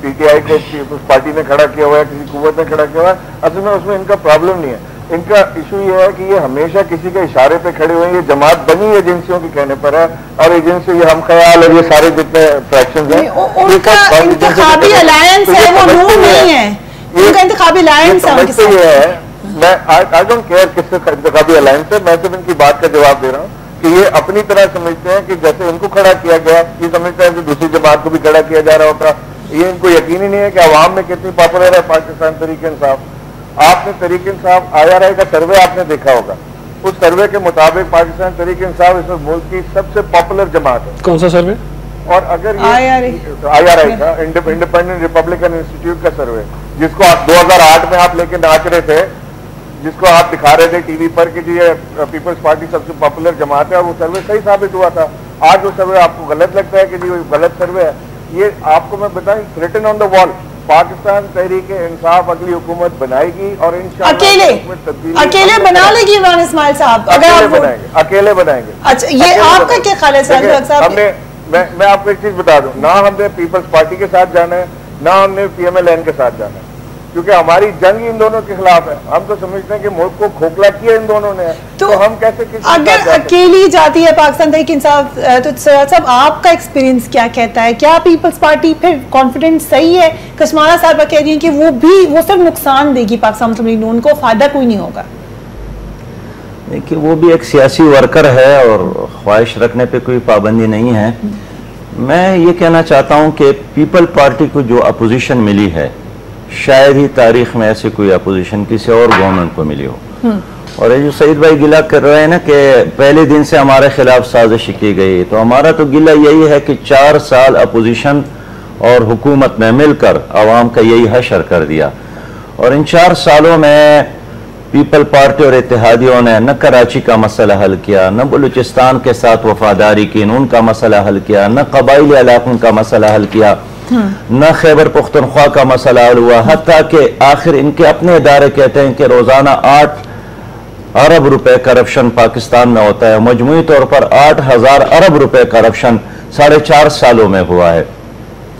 PTI को पीपल्स पार्टी ने खड़ा किया हुआ है, किसी कुव्वत ने खड़ा किया हुआ है, असल में उसमें इनका प्रॉब्लम नहीं है। इनका इशू ये है कि ये हमेशा किसी के इशारे पे खड़े हुए हैं। ये जमात बनी एजेंसियों के कहने पर है, और एजेंसी ये हम ख्याल और ये सारे जितने फ्रैक्शंस हैं, उनका इंतखाबी अलायंस है, वो रूल नहीं है, उनका इंतखाबी अलायंस है। मैं आई डोंट केयर किससे इंतखाबी अलायंस है, मैं सिर्फ इनकी बात का जवाब दे रहा हूँ कि ये अपनी तरह समझते हैं कि जैसे इनको खड़ा किया गया, ये समझते हैं कि दूसरी जमात को भी खड़ा किया जा रहा होता। ये इनको यकीन ही नहीं है कि अवाम में कितनी पॉपुलर है पाकिस्तान तहरीक-ए-इंसाफ। आपने तहरीक-ए-इंसाफ IRI का सर्वे आपने देखा होगा, उस सर्वे के मुताबिक पाकिस्तान तहरीक इंसाफ इसमें मुल्क की सबसे पॉपुलर जमात है। कौन सा सर्वे? और अगर ये IRI था, इंडिपेंडेंट रिपब्लिकन इंस्टीट्यूट का सर्वे, जिसको आप 2008 में आप लेके नाच रहे थे, जिसको आप दिखा रहे थे टीवी पर कि ये पीपल्स पार्टी सबसे पॉपुलर जमात है, और वो सर्वे सही साबित हुआ था। आज वो सर्वे आपको गलत लगता है कि जी गलत सर्वे है। ये आपको मैं बताऊं, written on the wall, Pakistan Tehreek Insaf अगली हुकूमत बनाएगी और इंशाअल्लाह अकेले बना लेगी इमरान इस्माइल साहब, अकेले बनाएंगे। अच्छा, ये आपका क्या ख्याल है साहब? हमने मैं आपको एक चीज बता दूं, ना हमने पीपल्स पार्टी के साथ जाना है, ना हमने PMLN के साथ जाना है, क्योंकि हमारी जंग इन दोनों के खिलाफ है। हम तो समझते हैं कि मुल्क को खोखला किया इन दोनों ने, तो हम कैसे अगर अकेली जाती है पाकिस्तान तहरीक इंसाफ, तो सैयद साहब आपका एक्सपीरियंस क्या कहता है? क्या पीपल्स पार्टी फिर कॉन्फिडेंस सही है? कश्मारा साहब कह रही है कि वो सिर्फ नुकसान देगी पाकिस्तान मुस्लिम लीग नून को, फायदा कोई नहीं होगा। देखिए, वो भी एक सियासी वर्कर है और ख्वाहिश रखने पे कोई पाबंदी नहीं है। मैं ये कहना चाहता हूँ कि पीपल पार्टी को जो अपोजिशन मिली है, शायद ही तारीख में ऐसी कोई अपोजिशन किसी और गवर्नमेंट को मिली हो। और ये जो सईद भाई गिला कर रहे हैं ना कि पहले दिन से हमारे खिलाफ साजिश की गई, तो हमारा तो गिला यही है कि 4 साल अपोजिशन और हुकूमत में मिलकर आवाम का यही हशर कर दिया, और इन 4 सालों में पीपल पार्टी और इत्तेहादियों ने न कराची का मसला हल किया, न बलूचिस्तान के साथ वफादारी की, न उनका मसला हल किया, न कबाइली इलाकों का मसला हल किया, न खैबर पुख्तनख्वा का मसला हल हुआ। हत्ता कि आखिर इनके अपने इदारे कहते हैं कि रोजाना 8 अरब रुपए करप्शन पाकिस्तान में होता है। मजमूई तौर पर 8000 अरब रुपए करप्शन 4.5 सालों में हुआ है,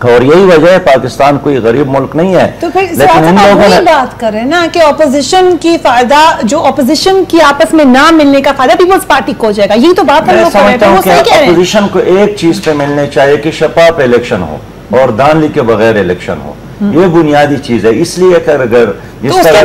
और यही वजह है पाकिस्तान कोई गरीब मुल्क नहीं है। तो फिर लेकिन इन लोगों ने बात करें ना कि ऑपोजिशन की फायदा, जो ऑपोजिशन की आपस में ना मिलने का फायदा पीपल्स पार्टी को हो जाएगा, यही तो बात हम लोग कर रहे हैं। ऑपोजिशन को एक चीज पे मिलने चाहिए कि शफाफ इलेक्शन हो और धांधली के बगैर इलेक्शन हो, ये बुनियादी चीज है। इसलिए अगर जिस तरह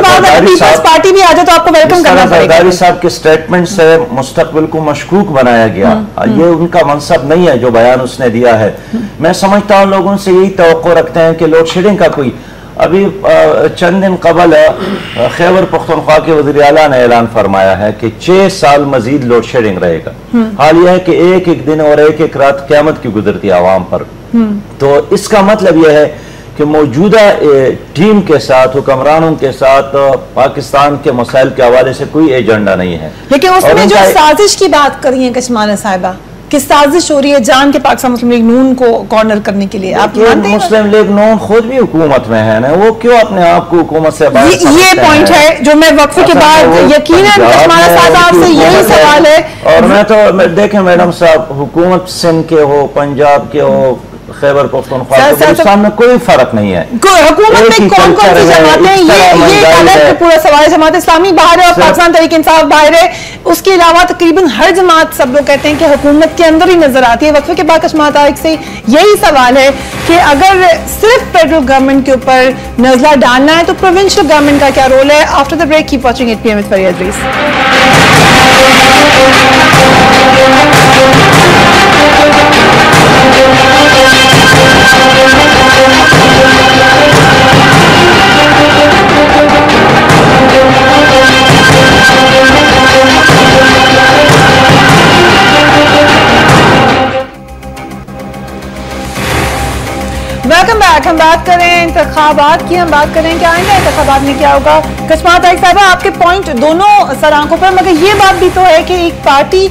पार्टी भी आ जाए तो आपको वेलकम करना पड़ेगा। जरदारी साहब के स्टेटमेंट से मुस्तकबिल को मशकूक बनाया गया, ये उनका मनसब नहीं है जो बयान उसने दिया है। मैं समझता हूँ लोगों से यही तवक्को रखते हैं कि लोड शेडिंग का कोई, अभी चंद दिन कबल खैबर पुख्तनख्वा के वज़ीर आला ने ऐलान फरमाया है कि 6 साल मजीद लोड शेडिंग रहेगा। हाल यह है कि एक एक दिन और एक एक रात क़यामत की गुजरती है आवाम पर। तो इसका मतलब यह है कि मौजूदा टीम के साथ, हुक्मरानों के साथ पाकिस्तान के मसाइल के हवाले से कोई एजेंडा नहीं है। लेकिन उसमें जो साजिश की बात करी है कश्मारा साहिबा, कि साजिश हो रही है जान के पाकिस्तान मुस्लिम लीग नून को कॉर्नर करने के लिए, आप मानते हैं? मुस्लिम लीग नून खुद भी हुकूमत में है ना, वो क्यों अपने आप को हुकूमत से बाहर समझते हैं? ये पॉइंट है जो मैं वक्फे के बाद यकीनन कश्मारा साहब आपसे यही सवाल है। और मैं तो देखें मैडम साहब, हुकूमत सिंध के हो, पंजाब के हो, खैबर पख्तूनख्वा बलूचिस्तान में कोई फर्क नहीं है। हुकूमत में कौन कौन सी जमातें, ये पूरा सवाल, जमात इस्लामी बाहर है और पाकिस्तान तहरीक इंसाफ बाहर है, उसके अलावा तकरीबन हर जमात सब लोग कहते हैं कि हुकूमत के अंदर ही नजर आती है। वक्फे के बाद कश्मारा तारिक से यही सवाल है कि अगर सिर्फ फेडरल गवर्नमेंट के ऊपर नजला डालना है तो प्रोविंशियल गवर्नमेंट का क्या रोल है? After the break keep watching 8 PM with Faria Idrees. Welcome back. हम बात करें इंतखाबात की, हम बात करें कि आइंदा इंतखाबात में क्या होगा। कश्मारा तारिक साहब, आपके पॉइंट दोनों सर आंखों पर, मगर ये बात भी तो है कि एक पार्टी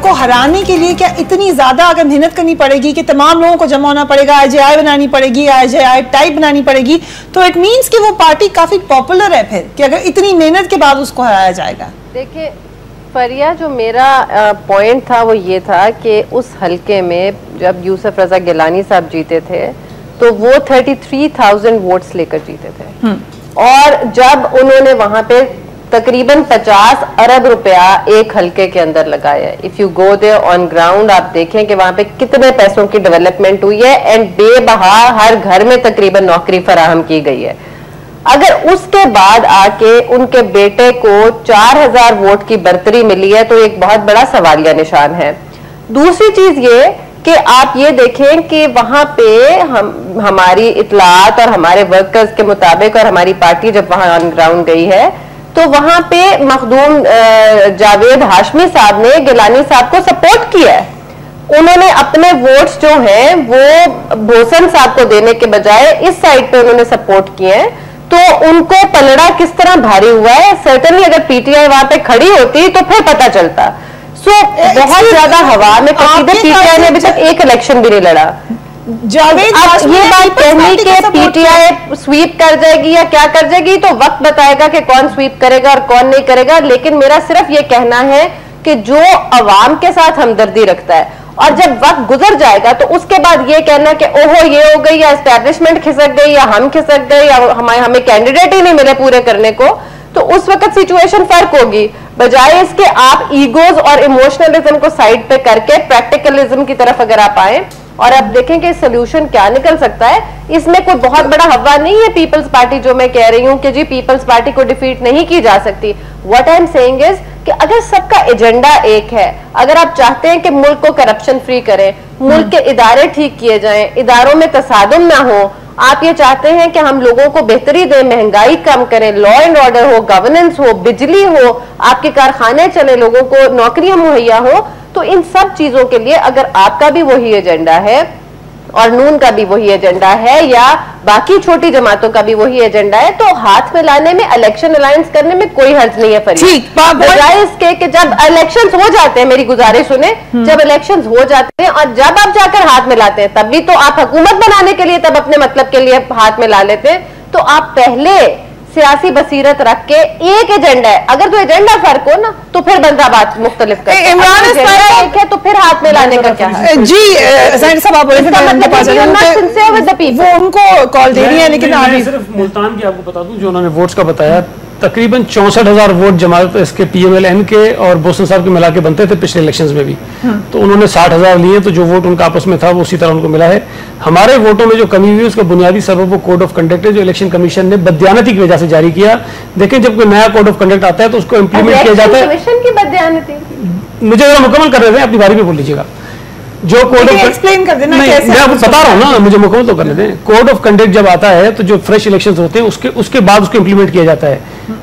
को हराने के लिए क्या इतनी ज्यादा अगर मेहनत करनी पड़ेगी कि तमाम लोगों को जमा होना पड़ेगा, IJI बनानी पड़ेगी, IJI टाइप बनानी पड़ेगी, तो इट मीन्स कि वो पार्टी काफी पॉपुलर है फिर, कि अगर इतनी मेहनत के बाद उसको हराया जाएगा। देखिए फरिया, जो मेरा पॉइंट था वो ये था कि उस हल्के में जब यूसुफ रजा गिलानी साहब जीते थे तो वो 33,000 वोट्स लेकर जीते थे, और जब उन्होंने वहां पे तकरीबन 50 अरब रुपया एक हल्के के अंदर लगाया है। If you go there on ground, आप देखें कि वहां पे कितने पैसों की डेवलपमेंट हुई है, एंड बेबहा हर घर में तकरीबन नौकरी फराहम की गई है। अगर उसके बाद आके उनके बेटे को 4000 वोट की बर्तरी मिली है तो एक बहुत बड़ा सवालिया निशान है। दूसरी चीज ये कि आप ये देखें कि वहां पे हमारी इतलात और हमारे वर्कर्स के मुताबिक, और हमारी पार्टी जब वहां ऑन ग्राउंड गई है तो वहां पे मखदूम जावेद हाशमी साहब ने गिलानी साहब को सपोर्ट किया है। उन्होंने अपने वोट्स जो हैं वो भोसन साहब को देने के बजाय इस साइड पे उन्होंने सपोर्ट किए हैं। तो उनको पलड़ा किस तरह भारी हुआ है। सर्टनली अगर पीटीआई वहां पे खड़ी होती तो फिर पता चलता। बहुत ज्यादा हवा में पीटीआई ने अभी तक एक इलेक्शन भी नहीं लड़ा। जावेद ये बात कहनी कि पीटीआई स्वीप कर जाएगी या क्या कर जाएगी तो वक्त बताएगा कि कौन स्वीप करेगा और कौन नहीं करेगा। लेकिन मेरा सिर्फ ये कहना है कि जो अवाम के साथ हमदर्दी रखता है और जब वक्त गुजर जाएगा तो उसके बाद ये कहना कि ओहो ये हो गई या एस्टैब्लिशमेंट खिसक गई या हम खिसक गए या हमें कैंडिडेट ही नहीं मिले पूरे करने को, तो उस वक्त सिचुएशन फर्क होगी। बजाय इसके आप ईगोज और इमोशनलिज्म को साइड पे करके प्रैक्टिकलिज्म की तरफ अगर आप आए और आप देखें कि सोल्यूशन क्या निकल सकता है। इसमें कोई बहुत बड़ा हवा नहीं है पीपल्स पार्टी जो मैं कह रही हूं कि जी पीपल्स पार्टी को डिफीट नहीं की जा सकती। What I am saying is कि अगर सबका एजेंडा एक है, अगर आप चाहते हैं कि मुल्क को करप्शन फ्री करें, मुल्क के इदारे ठीक किए जाएं, इदारों में तसादुम ना हो, आप ये चाहते हैं कि हम लोगों को बेहतरी दें, महंगाई कम करें, लॉ एंड ऑर्डर हो, गवर्नेंस हो, बिजली हो, आपके कारखाने चले, लोगों को नौकरियां मुहैया हो, तो इन सब चीजों के लिए अगर आपका भी वही एजेंडा है और नून का भी वही एजेंडा है या बाकी छोटी जमातों का भी वही एजेंडा है तो हाथ में लाने में, इलेक्शन अलायंस करने में कोई हर्ज नहीं है। बजाय इसके कि जब इलेक्शंस हो जाते हैं, मेरी गुजारिश सुने, जब इलेक्शंस हो जाते हैं और जब आप जाकर हाथ में लाते हैं तब भी तो आप हुकूमत बनाने के लिए तब अपने मतलब के लिए हाथ में ला लेते हैं। तो आप पहले सियासी बसीरत रख के एक एजेंडा है, अगर तो एजेंडा फर्क हो ना तो फिर बंदा बात मुख्तलिफ करता है। इमरान एक है तो फिर हाथ में लाने का क्या है? जी साहब आप वो उनको कॉल दे रही है, लेकिन सिर्फ मुल्तान की आपको बता दूं जो उन्होंने वोट्स का बताया, तकरीबन 64,000 वोट जमात इसके PMLN के और बोसन साहब के मिला के बनते थे पिछले इलेक्शंस में भी। तो उन्होंने 60,000 लिए, तो जो वोट उनका आपस में था वो उसी तरह उनको मिला है। हमारे वोटों में जो कमी हुई उसका बुनियादी सबब वो कोड ऑफ कंडक्ट है जो इलेक्शन कमीशन ने बदयानती की वजह से जारी किया। देखिए जब कोई नया कोड ऑफ कंडक्ट आता है तो उसको इम्प्लीमेंट किया जाता है। मुझे जरा मुकम्मल कर रहे थे, अपनी बारी में बोल लीजिएगा। जो कोड ऑफ एक्सप्लेन कर देना, मैं बता रहा हूँ ना, मुझे मुकम्मल तो करने दें। कोड ऑफ कंडक्ट जब आता है तो जो फ्रेश इलेक्शंस होते हैं उसके बाद उसको इंप्लीमेंट किया जाता है।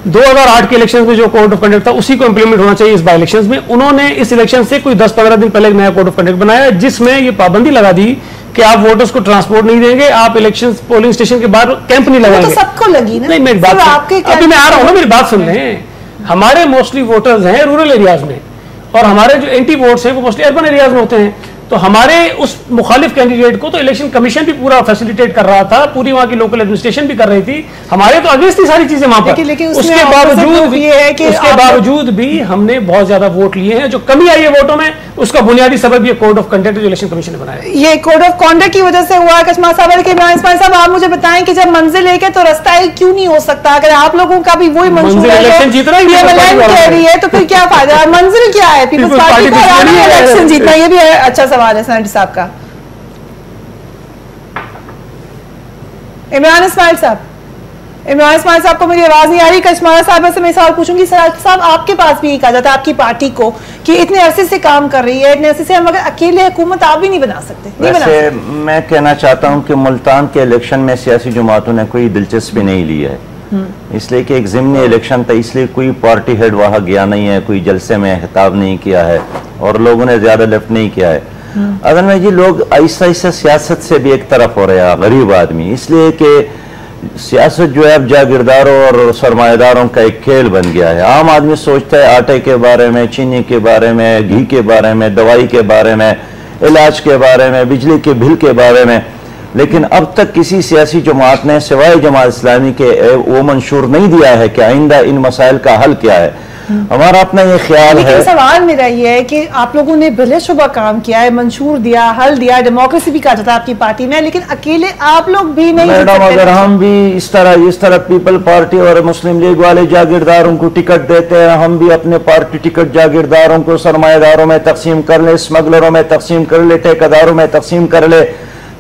2008 के इलेक्शंस में जो कोड ऑफ कंडक्ट था उसी को इंप्लीमेंट होना चाहिए इस बाई इलेक्शंस में। उन्होंने इस इलेक्शन से कोई 10-15 दिन पहले एक नया कोड ऑफ कंडक्ट बनाया जिसमें ये पाबंदी लगा दी कि आप वोटर्स को ट्रांसपोर्ट नहीं देंगे, आप इलेक्शन पोलिंग स्टेशन के बाहर कैंप नहीं लगाएंगे। तो सबको लगी ना। नहीं, मेरी बात अभी मैं आ रहा हूँ ना, मेरी बात सुन लें। हमारे मोस्टली वोटर्स हैं रूरल एरियाज में और हमारे जो एंटी वोट्स हैं वो मोस्टली अर्बन एरियाज में होते हैं। तो हमारे उस मुखालिफ कैंडिडेट को तो इलेक्शन कमीशन भी पूरा फैसिलिटेट कर रहा था, पूरी वहां की लोकल एडमिनिस्ट्रेशन भी कर रही थी। हमारे तो अगेंस्ट थी सारी चीजें वहां पर। उसके बावजूद भी हमने बहुत ज्यादा वोट लिए हैं। जो कमी आई है वोटों में उसका बुनियादी सबब ये कोड ऑफ कंडक्ट जो इलेक्शन कमीशन ने बनाया। ये कोड ऑफ कंडक्ट की वजह से हुआ। कशमा साहब के इमरान इस्माइल साहब आप मुझे बताएं कि जब मंजिल एक है तो रास्ता एक क्यों नहीं हो सकता? अगर आप लोगों का भी वही मंजूर कह रही है तो फिर क्या फायदा? मंजिल क्या है? पीपल्स पार्टी को इलेक्शन जीतना, ये भी अच्छा सवाल है सनाटी साहब का। इमरान इस्माइल साहब को मेरी आवाज नहीं आ रही। कशमारा साहब से मैं सवाल पूछूंगी। साहब आपके पास भी कहा जाता है आपकी पार्टी को कि इतने अरसे से काम कर रही है, इतने अरसे से हम अगर अकेले हुकूमत आप भी नहीं बना सकते। वैसे मैं कहना चाहता हूं कि मुल्तान के इलेक्शन में सियासी जमातों ने कोई दिलचस्पी नहीं ली है, इसलिए कि एक ज़िमनी इलेक्शन था, इसलिए कोई पार्टी हेड वहां गया नहीं है, कोई जलसे में खिताब नहीं किया है और लोगों ने ज्यादा लिफ्ट नहीं किया है। अगर मैं ये लोग आहिस्ता आहिस्ता सियासत से भी एक तरफ हो रहे हैं, गरीब आदमी, इसलिए कि सियासत जो है अब जागीरदारों और सरमाएदारों का एक खेल बन गया है। आम आदमी सोचता है आटे के बारे में, चीनी के बारे में, घी के बारे में, दवाई के बारे में, इलाज के बारे में, बिजली के बिल के बारे में, लेकिन अब तक किसी सियासी जमात ने सिवाय जमात इस्लामी के वो मंशूर नहीं दिया है कि आइंदा इन मसाइल का हल क्या है। हमारा अपना ये ख्याल है। सवाल मेरा ये है कि आप लोगों ने भले शुबा काम किया है, मंशूर दिया, हल दिया, डेमोक्रेसी भी कहा जाता है आपकी पार्टी में, लेकिन अकेले आप लोग भी नहीं। मैडम अगर हम भी इस तरह पीपल पार्टी और मुस्लिम लीग वाले जागीरदारों को टिकट देते हैं, हम भी अपने पार्टी टिकट जागीरदारों को सरमाएदारों में तकसीम कर ले, स्मगलरों में तकसीम कर ले, ठेकेदारों में तकसीम कर ले,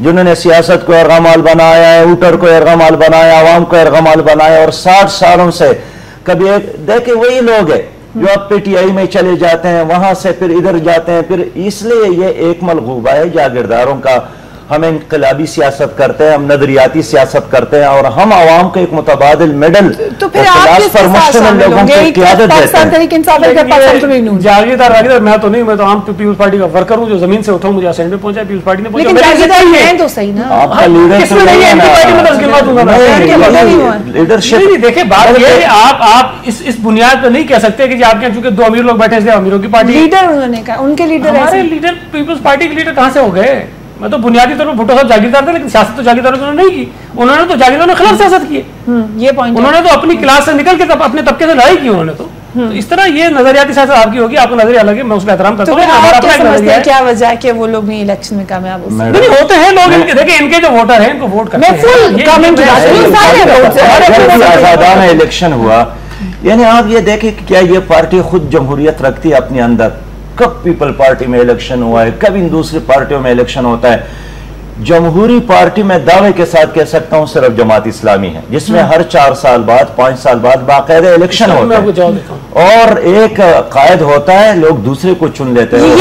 जिन्होंने सियासत को एरगमाल बनाया है, ऊटर को एरगमाल बनाया, आवाम को एरगमाल बनाया, और 60 सालों से कभी देखे वही लोग हैं जो अब PTI में चले जाते हैं, वहां से फिर इधर जाते हैं, फिर इसलिए ये एक मलगूबा है जागीरदारों का। हम इनकलाबी सियासत करते हैं, हम नजरियाती सियासत करते हैं और हम आवाम को एक मुतबादिल मेडल तो फिर आप किसके साथ शामिल होंगे? पाकिस्तान तहरीक इंसाफ है, जागीरदार मैं तो नहीं, मैं तो आम पीपल्स पार्टी का वर्कर हूँ जो जमीन से उठाऊं, मुझे असेंबली में पहुंचा, पीपल्स पार्टी ने लेकिन जागीरदार हैं तो सही ना, आपका लीडरशिप। देखिए बात ये है, आप इस बुनियाद पर नहीं कह सकते कि आपके यहाँ चूंकि 2 अमीर लोग बैठे इसलिए अमीरों की पार्टी। लीडर उन्होंने कहा, उनके लीडर, हमारे लीडर पीपल्स पार्टी के लीडर कहाँ से हो गए? मैं तो बुनियादी तौर पर भुट्टो साहब जागीरदार थे, लेकिन सियासत तो जागीरदारों ने नहीं की, उन्होंने तो जागीरदारों के खिलाफ सियासत की। ये पॉइंट, उन्होंने तो अपनी क्लास से निकल के अपने तबके से लड़ाई की उन्होंने तो इस तरह ये नजरियाती सियासत आपकी होगी, आपका नजरिया अलग है, मैं उसका एहतराम करता हूँ। क्या वजह है कि वो लोग नहीं इलेक्शन में कामयाब नहीं होते हैं लोग? देखिए इनके जो वोटर हैं इनको वोट करते हैं। इलेक्शन हुआ, यानी आप ये देखें कि क्या ये पार्टी खुद जमहूरियत रखती है अपने अंदर? कब पीपल पार्टी में इलेक्शन हुआ है, कब इन दूसरी पार्टियों में इलेक्शन होता है? जमहूरी पार्टी में दावे के साथ कह सकता हूं सिर्फ जमात इस्लामी है, जिसमें हर 4 साल बाद 5 साल बाद बाकायदा इलेक्शन होता है और एक कायद होता है, लोग दूसरे को चुन लेते हैं,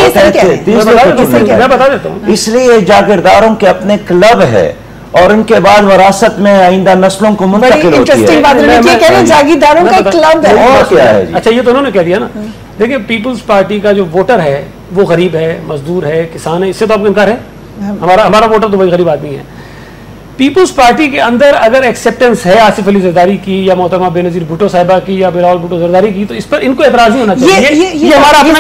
तीसरे को चुन लेते हैं। इसलिए जागीरदारों के अपने क्लब है और उनके बाद विरासत में आइंदा नस्लों को मुंतकिल होती है। जागीरदारों का क्लब है। अच्छा ये तो उन्होंने कह दिया ना। देखिए पीपल्स पार्टी का जो वोटर है वो गरीब है, मजदूर है, किसान है, इससे तो आपको इनकार है? हमारा वोटर तो वही गरीब आदमी है। पीपल्स पार्टी के अंदर अगर एक्सेप्टेंस है आसिफ अली जरदारी की या मोहतरमा बेनजीर भुट्टो साहिबा की या बिलावल भुट्टो जरदारी की, तो इस पर इनको एतराज नहीं होना चाहिए। ये हमारा अपना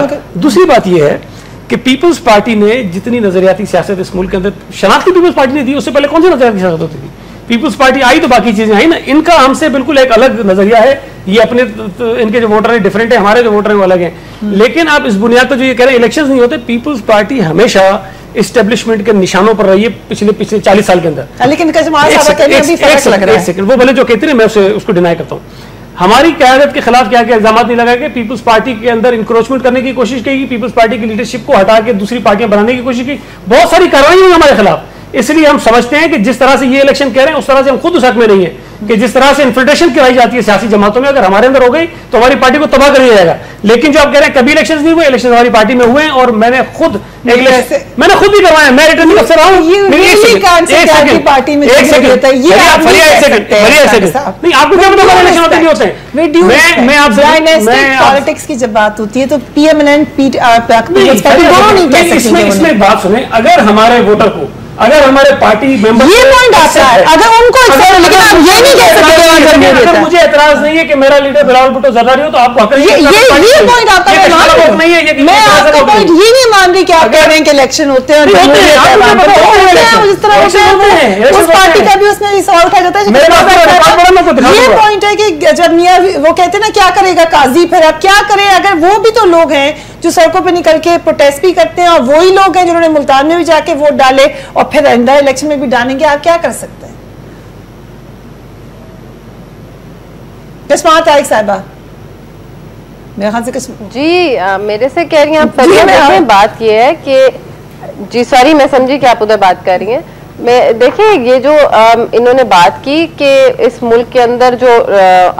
है। दूसरी बात ये है कि पीपल्स पार्टी ने जितनी नजरियाती सियासत इस मुल्क के अंदर शनाख्ती पीपल्स पार्टी ने दी, उससे पहले कौन सी नजरियाती सियासत होती थी? पीपल्स पार्टी आई तो बाकी चीजें आई ना। इनका हमसे बिल्कुल एक अलग नजरिया है, ये अपने इनके जो वोटर है डिफरेंट है, हमारे जो वोटर है वो अलग है। लेकिन आप इस बुनियाद पर जो ये कह रहे हैं इलेक्शंस नहीं होते, पीपल्स पार्टी हमेशा एस्टेब्लिशमेंट के निशानों पर रही है पिछले 40 साल के अंदर। लेकिन वो भले जो कहते हैं मैं उसको डिनाई करता हूँ। हमारी क़यादत के खिलाफ क्या क्या इल्जाम नहीं लगाए गए? पीपल्स पार्टी के अंदर इंक्रोचमेंट करने की कोशिश की, पीपल्स पार्टी की लीडरशिप को हटा के दूसरी पार्टियां बनाने की कोशिश की, बहुत सारी कार्रवाई हुई हमारे खिलाफ। इसलिए हम समझते हैं कि जिस तरह से ये इलेक्शन कह रहे हैं उस तरह से हम खुद उस हक में नहीं है कि जिस तरह से इन्फिल्ट्रेशन कराई जाती है सियासी जमातों में, अगर हमारे अंदर हो गई तो हमारी पार्टी को तबाह कर दिया जाएगा। लेकिन जो आप कह रहे हैं कभी इलेक्शन नहीं हुए, इलेक्शन हमारी पार्टी में हुए और मैंने खुद भी करवाया, मैं रिटर्निंग अफसर हूं। नहीं आपको क्या पता इलेक्शन होते नहीं होते हैं? मैं आपसे पॉलिटिक्स की जब बात होती है तो इसमें एक बात सुने, अगर हमारे वोटर को, अगर हमारे पार्टी मेंबर ये पॉइंट आता है, अगर उनको लेकिन आप ये नहीं कह सकते अगर मुझे एतराज नहीं है कि मेरा लीडर बिलावल भुट्टो जरदारी हो तो आपको ये पॉइंट आपका नहीं है। मैं आपका पॉइंट ये नहीं मान रही कि आप कह रहे हैं कि इलेक्शन होते हैं, जिस तरह उस पार्टी का भी उसमें सवाल उठाया जाता है। ये पॉइंट है कि जब मियां वो कहते हैं ना क्या करेगा काजी, फिर अब क्या करें? अगर वो भी तो लोग हैं जो सड़कों पे निकल के प्रोटेस्ट भी करते हैं और वही लोग हैं जिन्होंने मुल्तान में भी जाके वोट डाले और फिर आइंदा इलेक्शन में भी डालेंगे, आप क्या कर सकते हैं? किस्मत तारिक साहिबा मेरे ख्याल से जी मेरे से कह रही हैं आप। बात ये है कि जी सॉरी मैं समझी कि आप उधर बात कर रही हैं। मैं देखिए ये जो इन्होंने बात की कि इस मुल्क के अंदर जो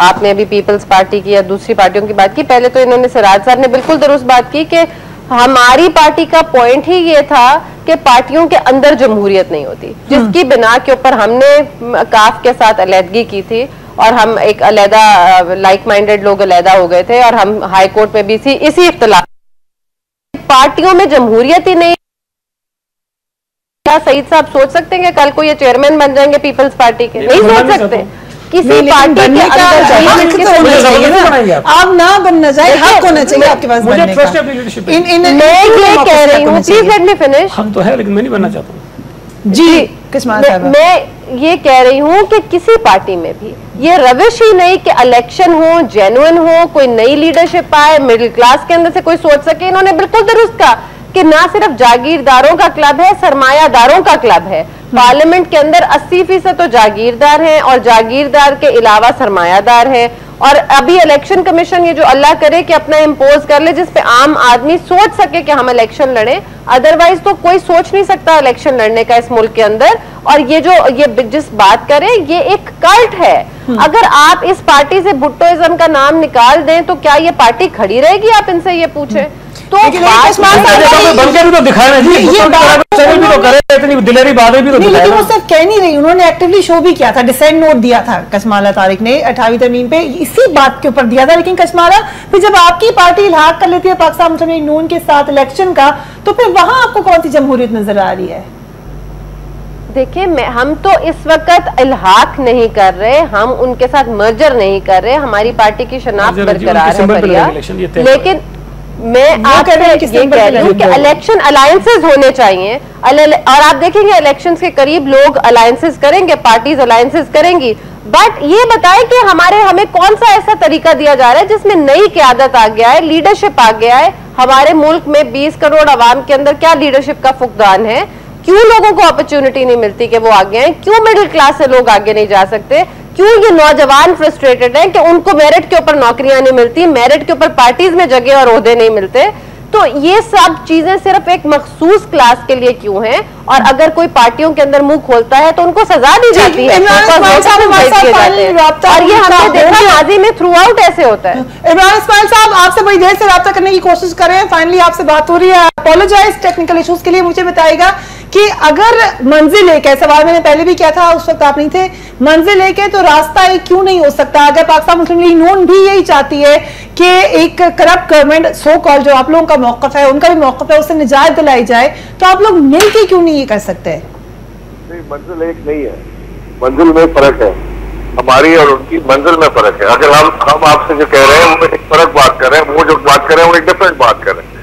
आपने अभी पीपल्स पार्टी की या दूसरी पार्टियों की बात की, पहले तो इन्होंने सिराज साहब ने बिल्कुल दुरुस्त बात की कि हमारी पार्टी का पॉइंट ही ये था कि पार्टियों के अंदर जमहूरियत नहीं होती, जिसकी बिना के ऊपर हमने काफ के साथ अलहदगी की थी और हम एक अलहदा लाइक माइंडेड लोग अलहदा हो गए थे और हम हाई कोर्ट में भी इसी इख्तिलाफ। पार्टियों में जमहूरियत ही नहीं। क्या सईद साहब सोच सकते हैं कि कल को ये चेयरमैन बन जाएंगे पीपल्स पार्टी के? नहीं सोच सकते। किसी पार्टी के अंदर आप ना बनना चाहिए, हक होना चाहिए आपके पास बनने का। मैं ये कह रही हूँ, प्लीज लेट मी फिनिश। हम तो है लेकिन मैं नहीं बनना चाहता हूँ जी। मैं ये कह रही हूँ कि किसी पार्टी में भी ये रविश ही नहीं कि इलेक्शन हो, जेन्युइन हो, कोई नई लीडरशिप आए, मिडिल क्लास के अंदर से कोई सोच सके। इन्होंने बिल्कुल दुरुस्त कहा कि ना सिर्फ जागीरदारों का क्लब है, सरमायादारों का क्लब है। पार्लियामेंट के अंदर 80% तो जागीरदार हैं और जागीरदार के अलावा सरमायादार हैं। और अभी इलेक्शन कमीशन ये जो अल्लाह करे कि अपना इम्पोज कर ले जिसपे आम आदमी सोच सके कि हम इलेक्शन लड़ें, अदरवाइज तो कोई सोच नहीं सकता इलेक्शन लड़ने का इस मुल्क के अंदर। और ये जो ये जिस बात करें ये एक कल्ट है। अगर आप इस पार्टी से भुट्टोइज्म का नाम निकाल दें तो क्या ये पार्टी खड़ी रहेगी? आप इनसे ये पूछें। बनकर भी तो दिखाए ना जी, चैनल भी तो करे, इतनी दिलेरी बातें भी तो दिखाए। लेकिन वो सिर्फ कह नहीं रही, उन्होंने एक्टिवली शो भी किया था, डिसेंट नोट दिया था कशमाला तारिक ने 28वीं तरमीम पे इसी बात के ऊपर दिया था। लेकिन कशमाला फिर जब आपकी पार्टी इल्हाक कर लेती है पाकिस्तान मुस्लिम लीग नून के साथ इलेक्शन का, तो फिर वहां आपको कौन सी जमहूरियत नजर आ रही है? देखिए, हम तो इस वक्त इल्हाक नहीं कर रहे, हम उनके साथ मर्जर नहीं कर रहे, हमारी पार्टी की शनाख्त बरकरार है फरिया। लेकिन मैं आपसे ये कह रही हूँ कि इलेक्शन अलायंसेस होने चाहिए, और आप देखेंगे इलेक्शंस के करीब लोग अलायंसेस करेंगे, पार्टीज अलायंसेस करेंगी, बट ये बताएं कि हमें कौन सा ऐसा तरीका दिया जा रहा है जिसमें नई क़यादत आ गया है, लीडरशिप आ गया है। हमारे मुल्क में 20 करोड़ आवाम के अंदर क्या लीडरशिप का फुकदान है? क्यों लोगों को अपॉर्चुनिटी नहीं मिलती कि वो आगे आए? क्यों मिडिल क्लास से लोग आगे नहीं जा सकते? क्यों ये नौजवान फ्रस्ट्रेटेड हैं कि उनको मेरिट के ऊपर नौकरियां नहीं मिलती, मेरिट के ऊपर पार्टीज में जगह और ओहदे नहीं मिलते? तो ये सब चीजें सिर्फ एक मखसूस क्लास के लिए क्यों हैं? और अगर कोई पार्टियों के अंदर मुंह खोलता है तो उनको सजा दी जाती है, और ये हमने देखा माजी में थ्रू आउट ऐसे होता है। इमरान इस्माइल साहब, आपसे बड़ी देर से रब्ता करने की कोशिश कर रहे हैं, फाइनली आपसे बात हो रही है। अपोलोजाइज टेक्निकल इश्यूज के लिए। मुझे बताइएगा कि अगर मंजिल एक है, सवाल मैंने पहले भी किया था, उस वक्त आप नहीं थे, मंजिल एक है तो रास्ता एक क्यों नहीं हो सकता? अगर पाकिस्तान मुस्लिम लीग नून भी यही चाहती है कि एक करप्ट गवर्नमेंट सो कॉल जो आप लोगों का मौकफ है, उनका भी मौकफ है, उससे निजात दिलाई जाए, तो आप लोग मिलकर क्यों नहीं ये कर सकते? नहीं, मंजिल एक नहीं है, मंजिल में फर्क है, हमारी और उनकी मंजिल में फर्क है। अगर हम आपसे जो कह रहे हैं वो एक फर्क बात कर रहे हैं, वो जो बात कर रहे हैं वो एक डिफरेंट बात कर रहे हैं।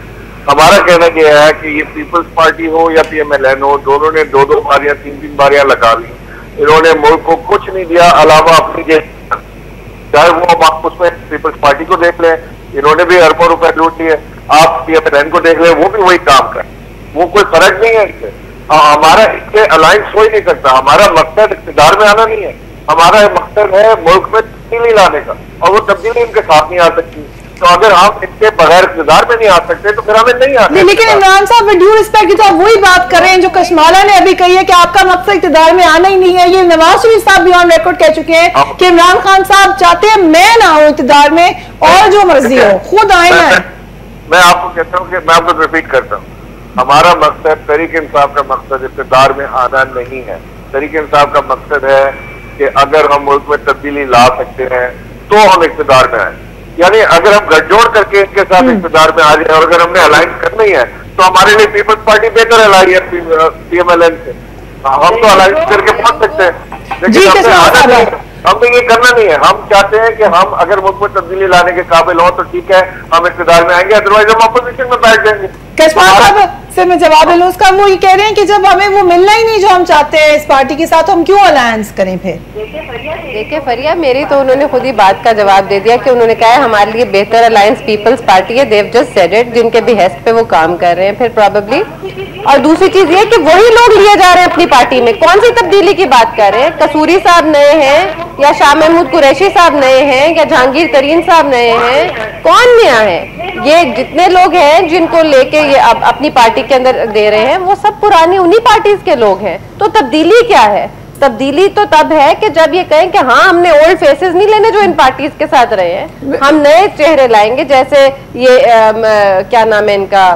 हमारा कहना यह है कि ये पीपल्स पार्टी हो या PMLN हो, दोनों ने 2-2 बारियां 3-3 बारियां लगा ली। इन्होंने मुल्क को कुछ नहीं दिया अलावा अपनी जेब, चाहे वो आप उसमें पीपल्स पार्टी को देख लें, इन्होंने भी अरबों रुपए लूट लिए, आप PMLN को देख लें, वो भी वही काम कर, वो कोई फर्क नहीं है इससे। हमारा इससे अलायंस हो ही नहीं सकता। हमारा मकसद इक़्तिदार में आना नहीं है, हमारा मकसद है मुल्क में तब्दीली लाने का, और वो तब्दीली इनके साथ नहीं आ सकती। तो अगर हम इसके बगैर इक़्तिदार में नहीं आ सकते तो फिर हमें नहीं आ सकते। लेकिन इमरान साहब, विद ड्यू रिस्पेक्ट, तो आप वही बात कर रहे हैं जो कशमाला ने अभी कही है कि आपका मकसद इक़्तिदार में आना ही नहीं है। ये नवाज शरीफ साहब भी ऑन रिकॉर्ड कह चुके हैं कि इमरान खान साहब चाहते हैं मैं ना हूं इक़्तिदार में, और जो मर्जी हो खुद आए ना। मैं आपको कहता हूँ कि मैं आपको रिपीट करता हूँ, हमारा मकसद तहरीक इंसाफ का मकसद इक़्तिदार में आना नहीं है। तहरीक इंसाफ का मकसद है कि अगर हम मुल्क में तब्दीली ला सकते हैं तो हम इक़्तिदार में आए, यानी अगर हम गठजोड़ करके इसके साथ इक़्तिदार में आ जाए, और अगर हमने अलायंस करनी है तो हमारे लिए पीपल्स पार्टी बेहतर अलाई है PMLN से। हम तो अलायंस करके पहुंच सकते हैं, लेकिन हमें ये करना नहीं है। हम चाहते हैं कि हम अगर मुल्क में तब्दीली लाने के काबिल हो तो ठीक है, हम इक़्तिदार में आएंगे, अदरवाइज हम अपोजिशन में बैठ जाएंगे। से मैं जवाब लूं उसका, वो ये कह रहे हैं कि जब हमें वो मिलना ही नहीं जो हम चाहते हैं इस पार्टी के साथ, हम क्यों अलायंस करें फिर? देखिए फरिया, मेरी तो उन्होंने खुद ही बात का जवाब दे दिया कि उन्होंने कहा है हमारे लिए बेहतर अलायंस पीपल्स पार्टी है। देव जस्ट सेड इट, जिनके बेहस्त पे वो काम कर रहे हैं फिर प्रॉबेबली। और दूसरी चीज ये कि वही लोग लिए जा रहे हैं अपनी पार्टी में। कौन सी तब्दीली की बात कर रहे हैं? कसूरी साहब नए हैं, या शाह महमूद कुरैशी साहब नए हैं, या जहांगीर तरीन साहब नए हैं? कौन नया है? ये जितने लोग हैं जिनको लेके ये अब अपनी पार्टी के अंदर दे रहे हैं, वो सब पुरानी उन्हीं पार्टीज के लोग हैं। तो तब्दीली क्या है? तब्दीली तो तब है कि जब ये कहें कि हाँ हमने ओल्ड फेसेस नहीं लेने जो इन पार्टीज के साथ रहे हैं, हम नए चेहरे लाएंगे। जैसे ये क्या नाम है इनका,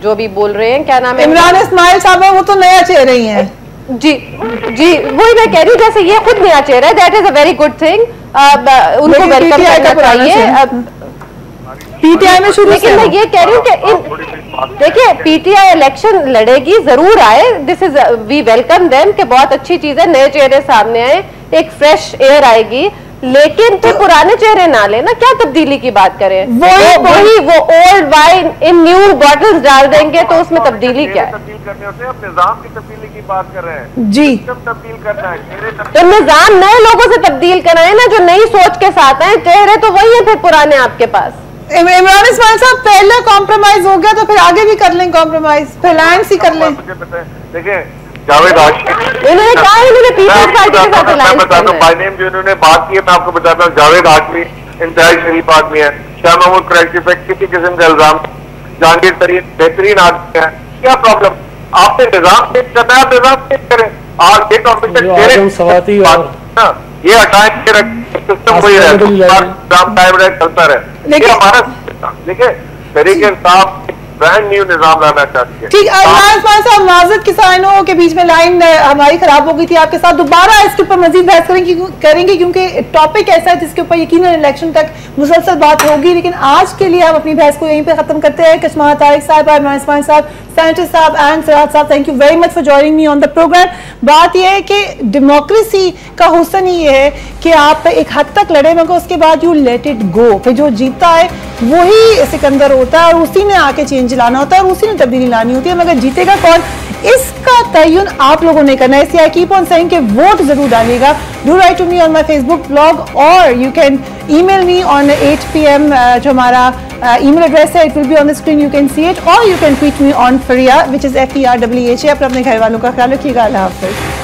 जो भी बोल रहे हैं, क्या नाम है? इमरान इस्माइल साहब है, वो तो नया चेहरा ही है। जी वही मैं कह रही हूँ, जैसे ये खुद नया चेहरा है, that is a very good thing, उनको वेलकम करना चाहिए। PTI में शुरू, लेकिन मैं ये कह रही हूँ कि देखिए PTI इलेक्शन लड़ेगी, जरूर आए, this is we welcome them, कि बहुत अच्छी चीज है, नए चेहरे सामने आए, एक फ्रेश एयर आएगी, लेकिन फिर पुराने चेहरे ना लेना। क्या तब्दीली की बात करें? वो old wine in new bottles डाल देंगे तो उसमें तब्दीली क्या है? तब्दील करने होते हैं, निजाम की तब्दीली की बात कर रहे हैं जी, तब्दील करना है। तो निजाम नए लोगों से तब्दील कराए ना, जो नई सोच के साथ आए। चेहरे तो वही है फिर पुराने आपके पास। इमरान इस्माइल साहब, पहले कॉम्प्रोमाइज हो गया तो फिर आगे भी कर लें कॉम्प्रोमाइज, फिर अलायंस ही कर लें। देखिए जावेद हाशमी, इन्होंने कहा इन्होंने पीपल्स पार्टी के साथ अलायंस बताता हूँ, बाय नेम जो इन्होंने बात की है मैं आपको बताता हूँ। जावेद हाशमी इंतहाई शरीफ आदमी है, शाह महमूद कुरैशी पे किसी किस्म का इल्जाम, जहांगीर तरीन बेहतरीन आदमी है, क्या प्रॉब्लम? आपने निजाम चेंज करना है, आप निजाम चेंज करें। और ये कॉम्पिटिशन ये हटाए सिस्टम वही रहे, चलता रहे। देखिए हमारा देखिए तहरीक इंसाफ ब्रांड न्यू निजाम लाना चाहती है। ठीक, साहब माजरत के साइनों के बीच में लाइन हमारी खराब हो गई थी आपके साथ, दोबारा इसके ऊपर मजीद बहस करेंगे क्योंकि टॉपिक ऐसा है जिसके ऊपर यकीनन इलेक्शन तक मुसलसल बात होगी, लेकिन आज के लिए हम अपनी बहस को यहीं पे खत्म करते हैं। कशमार तारिक साहब, इमरान इस्माइल साहब, सेनेटर साहब एंड सिराज साहब, thank you very much for joining me on the programme. बात यह है कि डेमोक्रेसी का हुस्न ही ये है कि आप एक हद तक लड़े मगर उसके बाद यू लेट इट गो, फिर जो जीतता है वही सिकंदर होता है और उसी ने आके चेंज लाना होता है और उसी ने तब्दीली लानी होती है, मगर जीतेगा कौन इसका तयन आप लोगों ने करना है। इसलिए आई कीप ऑन सेइंग कि वोट जरूर डालिएगा। Do write to me on my Facebook blog और you can email me on 8 PM जो हमारा ईमेल एड्रेस है, it will be on the screen, you can see it, और you can tweet me on Fariha which is FERWEHA। अपने घर वालों का ख्याल रखिएगा। अल्लाह हाफिज़।